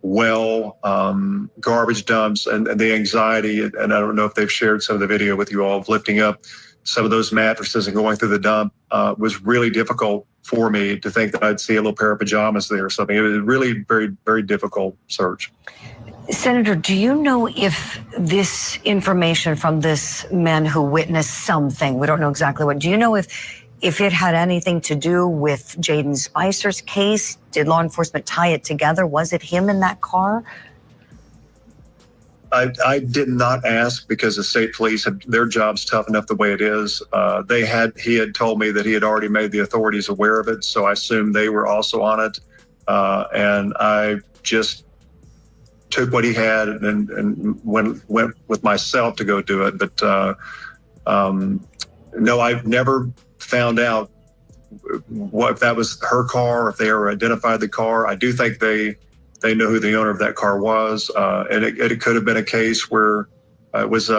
garbage dumps, and the anxiety. And I don't know if they've shared some of the video with you all of lifting up some of those mattresses and going through the dump was really difficult for me to think that I'd see a little pair of pajamas there or something. It was a really very, very difficult search. Senator, do you know if this information from this man who witnessed something, we don't know exactly what, do you know if it had anything to do with Jayden Spicer's case? Did law enforcement tie it together? Was it him in that car? I did not ask because the state police, their job's tough enough the way it is. He had told me that he had already made the authorities aware of it, so I assumed they were also on it. And I just took what he had and went with myself to go do it. But no, I've never found out what if that was her car, if they ever identified the car. I do think they know who the owner of that car was, and it could have been a case where it was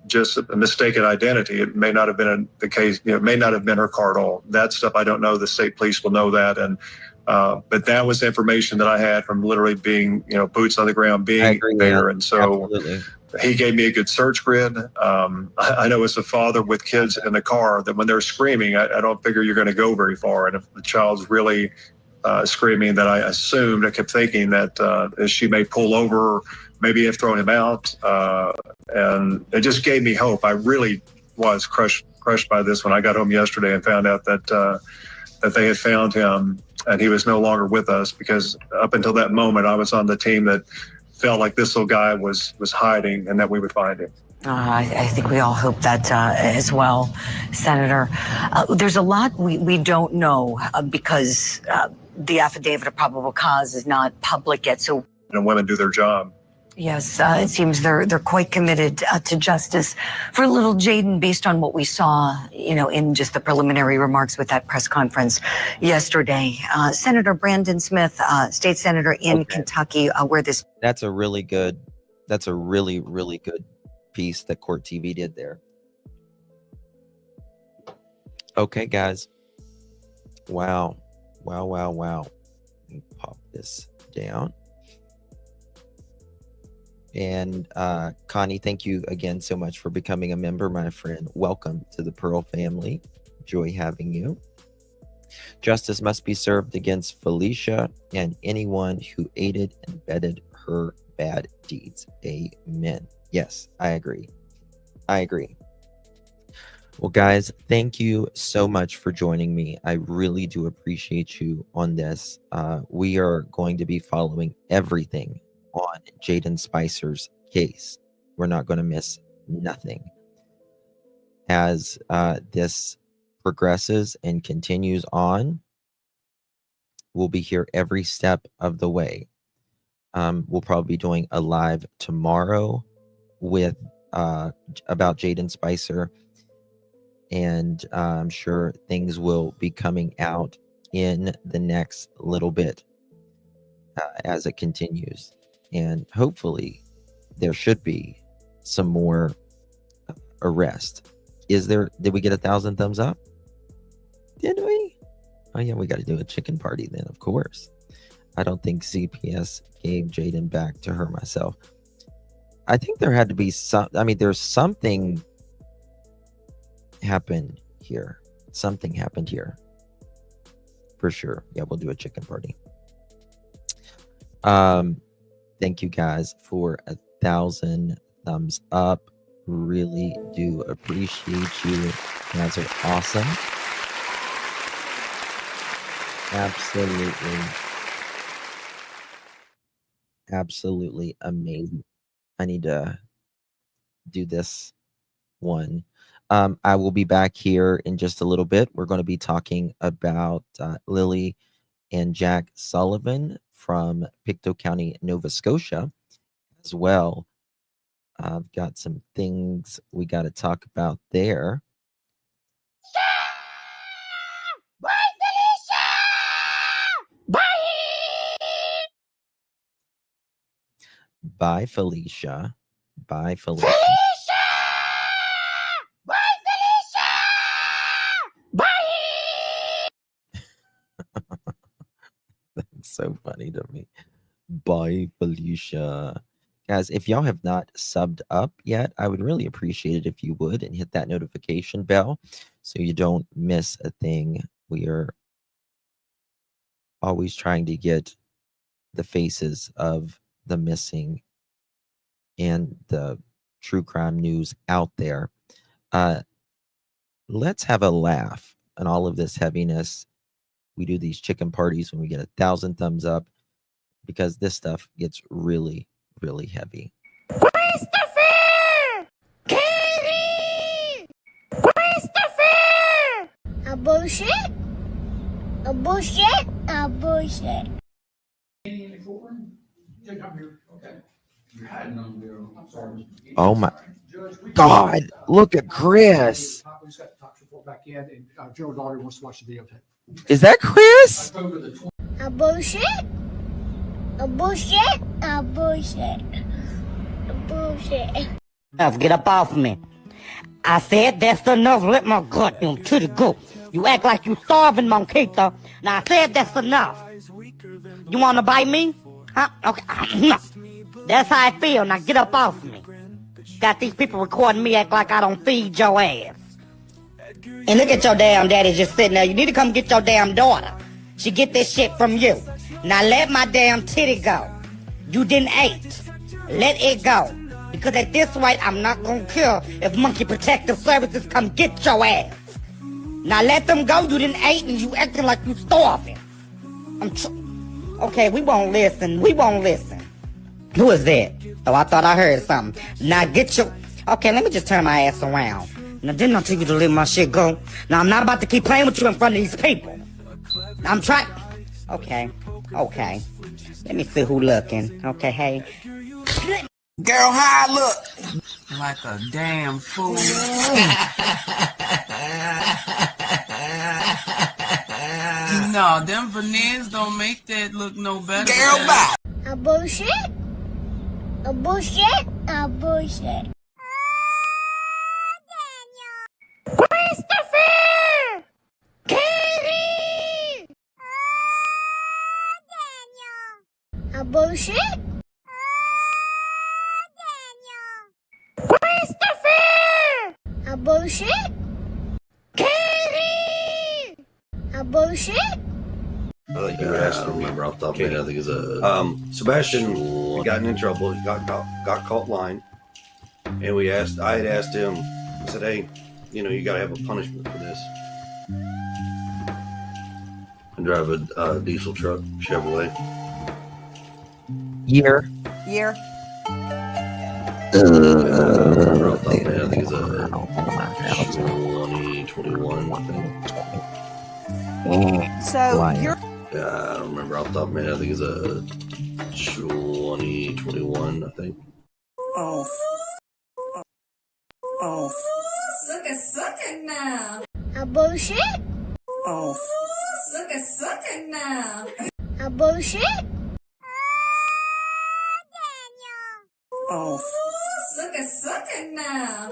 just a mistaken identity. It may not have been the case. It may not have been her car at all. That stuff I don't know. The state police will know that, and but that was information that I had from literally being boots on the ground, being there, and so. Absolutely. He gave me a good search grid. I know as a father with kids in the car that when they're screaming, I don't figure you're going to go very far. And if the child's really screaming, that I kept thinking that she may pull over, maybe have thrown him out. And it just gave me hope. I really was crushed by this when I got home yesterday and found out that they had found him and he was no longer with us, because up until that moment, I was on the team that felt like this little guy was hiding and that we would find him. I think we all hope that as well, Senator. There's a lot we don't know because the affidavit of probable cause is not public yet. So women do their job. Yes, it seems they're quite committed to justice for little Jayden, based on what we saw, in just the preliminary remarks with that press conference yesterday. Senator Brandon Smith, state senator in Kentucky, where this. That's a really good piece that Court TV did there. Okay, guys. Wow. Let me pop this down. And Connie, thank you again so much for becoming a member, my friend. Welcome to the Pearl family. Enjoy having you. Justice must be served against Felicia and anyone who aided and abetted her bad deeds. Amen. Yes, I agree. Well, guys, thank you so much for joining me. I really do appreciate you on this. We are going to be following everything on Jayden Spicer's case. We're not going to miss nothing. As this progresses and continues on, we'll be here every step of the way. We'll probably be doing a live tomorrow with about Jayden Spicer, and I'm sure things will be coming out in the next little bit as it continues. And hopefully there should be some more arrest. Did we get 1,000 thumbs up? Did we? Oh yeah, we got to do a chicken party then, of course. I don't think CPS gave Jayden back to her myself. I think there had to be there's something happened here. Something happened here. For sure. Yeah, we'll do a chicken party. Thank you guys for 1,000 thumbs up. Really do appreciate you. You guys are awesome. Absolutely amazing. I need to do this one. I will be back here in just a little bit. We're going to be talking about Lily and Jack Sullivan from Pictou County, Nova Scotia, as well. I've got some things we got to talk about there. Bye, Felicia. Bye, Felicia. Bye, Felicia. Bye. That's so funny to me. Bye, Felicia. Guys, if y'all have not subbed up yet, I would really appreciate it if you would and hit that notification bell so you don't miss a thing. We are always trying to get the faces of the missing and the true crime news out there. Let's have a laugh on all of this heaviness. We do these chicken parties when we get 1,000 thumbs up because this stuff gets really, really heavy. Christopher! Katie! Christopher! A bullshit? A bullshit? A bullshit. Oh my God, look at Chris. Gerald Daugherty wants to watch the videotape. Is that Chris? A bullshit? A bullshit? A bullshit. A bullshit. Get up off me. I said that's enough. Let my goddamn titty go. You act like you starving, Monquito. Now I said that's enough. You want to bite me? Huh? Okay. That's how I feel. Now get up off me. Got these people recording me act like I don't feed your ass. And look at your damn daddy just sitting there. You need to come get your damn daughter. She get this shit from you. Now let my damn titty go. You didn't eat. Let it go. Because at this rate, I'm not gonna care if Monkey Protective Services come get your ass. Now let them go. You didn't eat and you acting like you starving. Okay, we won't listen. We won't listen. Who is that? Oh, I thought I heard something. Now get your... Okay, let me just turn my ass around. Now, didn't I tell you to let my shit go? Now, I'm not about to keep playing with you in front of these people. I'm trying... Okay. Let me see who looking. Okay, hey. Girl, how I look? Like a damn fool. No, them veneers don't make that look no better. Girl, bye. A bullshit? A bullshit? A bullshit. Christopher! Katie! A bullshit? Christopher! A bullshit? Katie! A bullshit? I don't remember off the top of my head. I think it's Sebastian gotten in trouble. He got caught lying, and I had asked him. I said, "Hey, you got to have a punishment for this." And drive a diesel truck, Chevrolet. Year. I remember off the top of my head. I think it's 2021. I think. So you're. I don't remember off the top of my head. I think it's 2021. I think. Oh. Suck it now. A bullshit? Oh. Suck it now. A bullshit? Oh. Suck it now.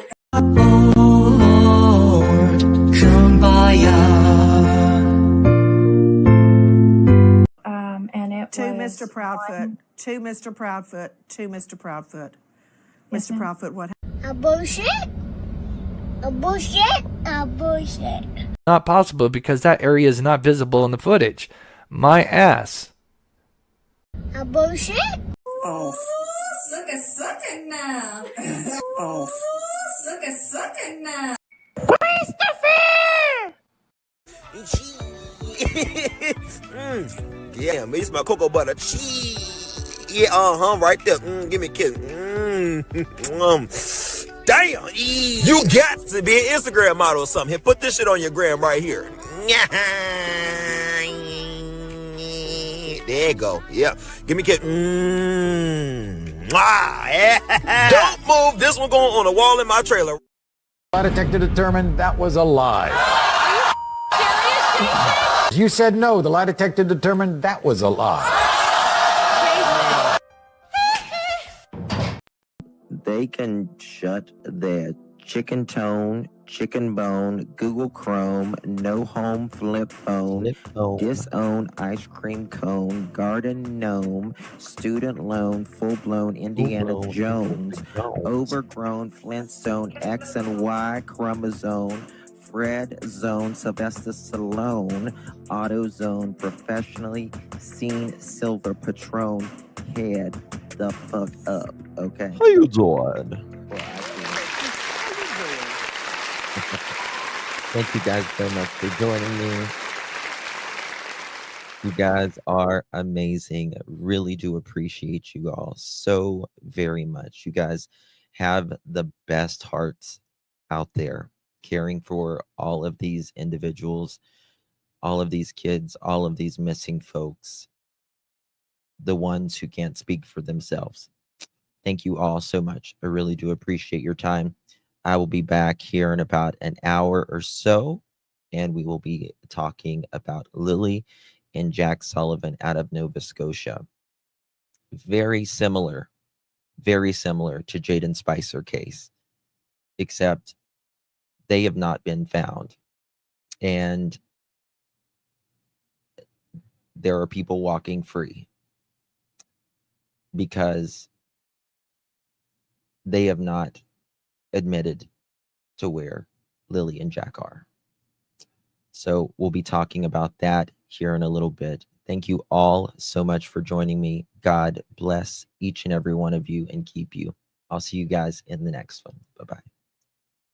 And it to was Mr. Proudfoot. To Mr. Proudfoot. To Mr. Proudfoot. Yes, Mr. Proudfoot, what A bullshit? A bullshit? A bullshit. Not possible because that area is not visible in the footage. My ass. A bullshit? Oh. Suck it now. Oh. Suck it now. Christopher! Yeah, me smell cocoa butter. Cheese. Yeah, right there. Give me a kiss. Damn. You got to be an Instagram model or something. Here, put this shit on your gram right here. There you go. Yeah. Give me a kiss. Don't move. This one going on the wall in my trailer. Lie detector determined that was a lie. You said no. The lie detector determined that was a lie. They can shut their chicken tone chicken bone, Google Chrome, no home flip phone, disown ice cream cone, garden gnome, student loan, full-blown Indiana Jones, overgrown Flintstone, X and Y chromosome, Fred Zone, Sylvester Stallone, AutoZone, professionally seen silver Patron, head the fuck up, okay? How you doing? Thank you guys so much for joining me. You guys are amazing. Really do appreciate you all so very much. You guys have the best hearts out there, caring for all of these individuals, all of these kids, all of these missing folks, the ones who can't speak for themselves. Thank you all so much. I really do appreciate your time. I will be back here in about an hour or so, and we will be talking about Lily and Jack Sullivan out of Nova Scotia. Very similar to Jayden Spicer case, except they have not been found. And there are people walking free because they have not admitted to where Lily and Jack are. So we'll be talking about that here in a little bit. Thank you all so much for joining me. God bless each and every one of you and keep you. I'll see you guys in the next one. Bye-bye.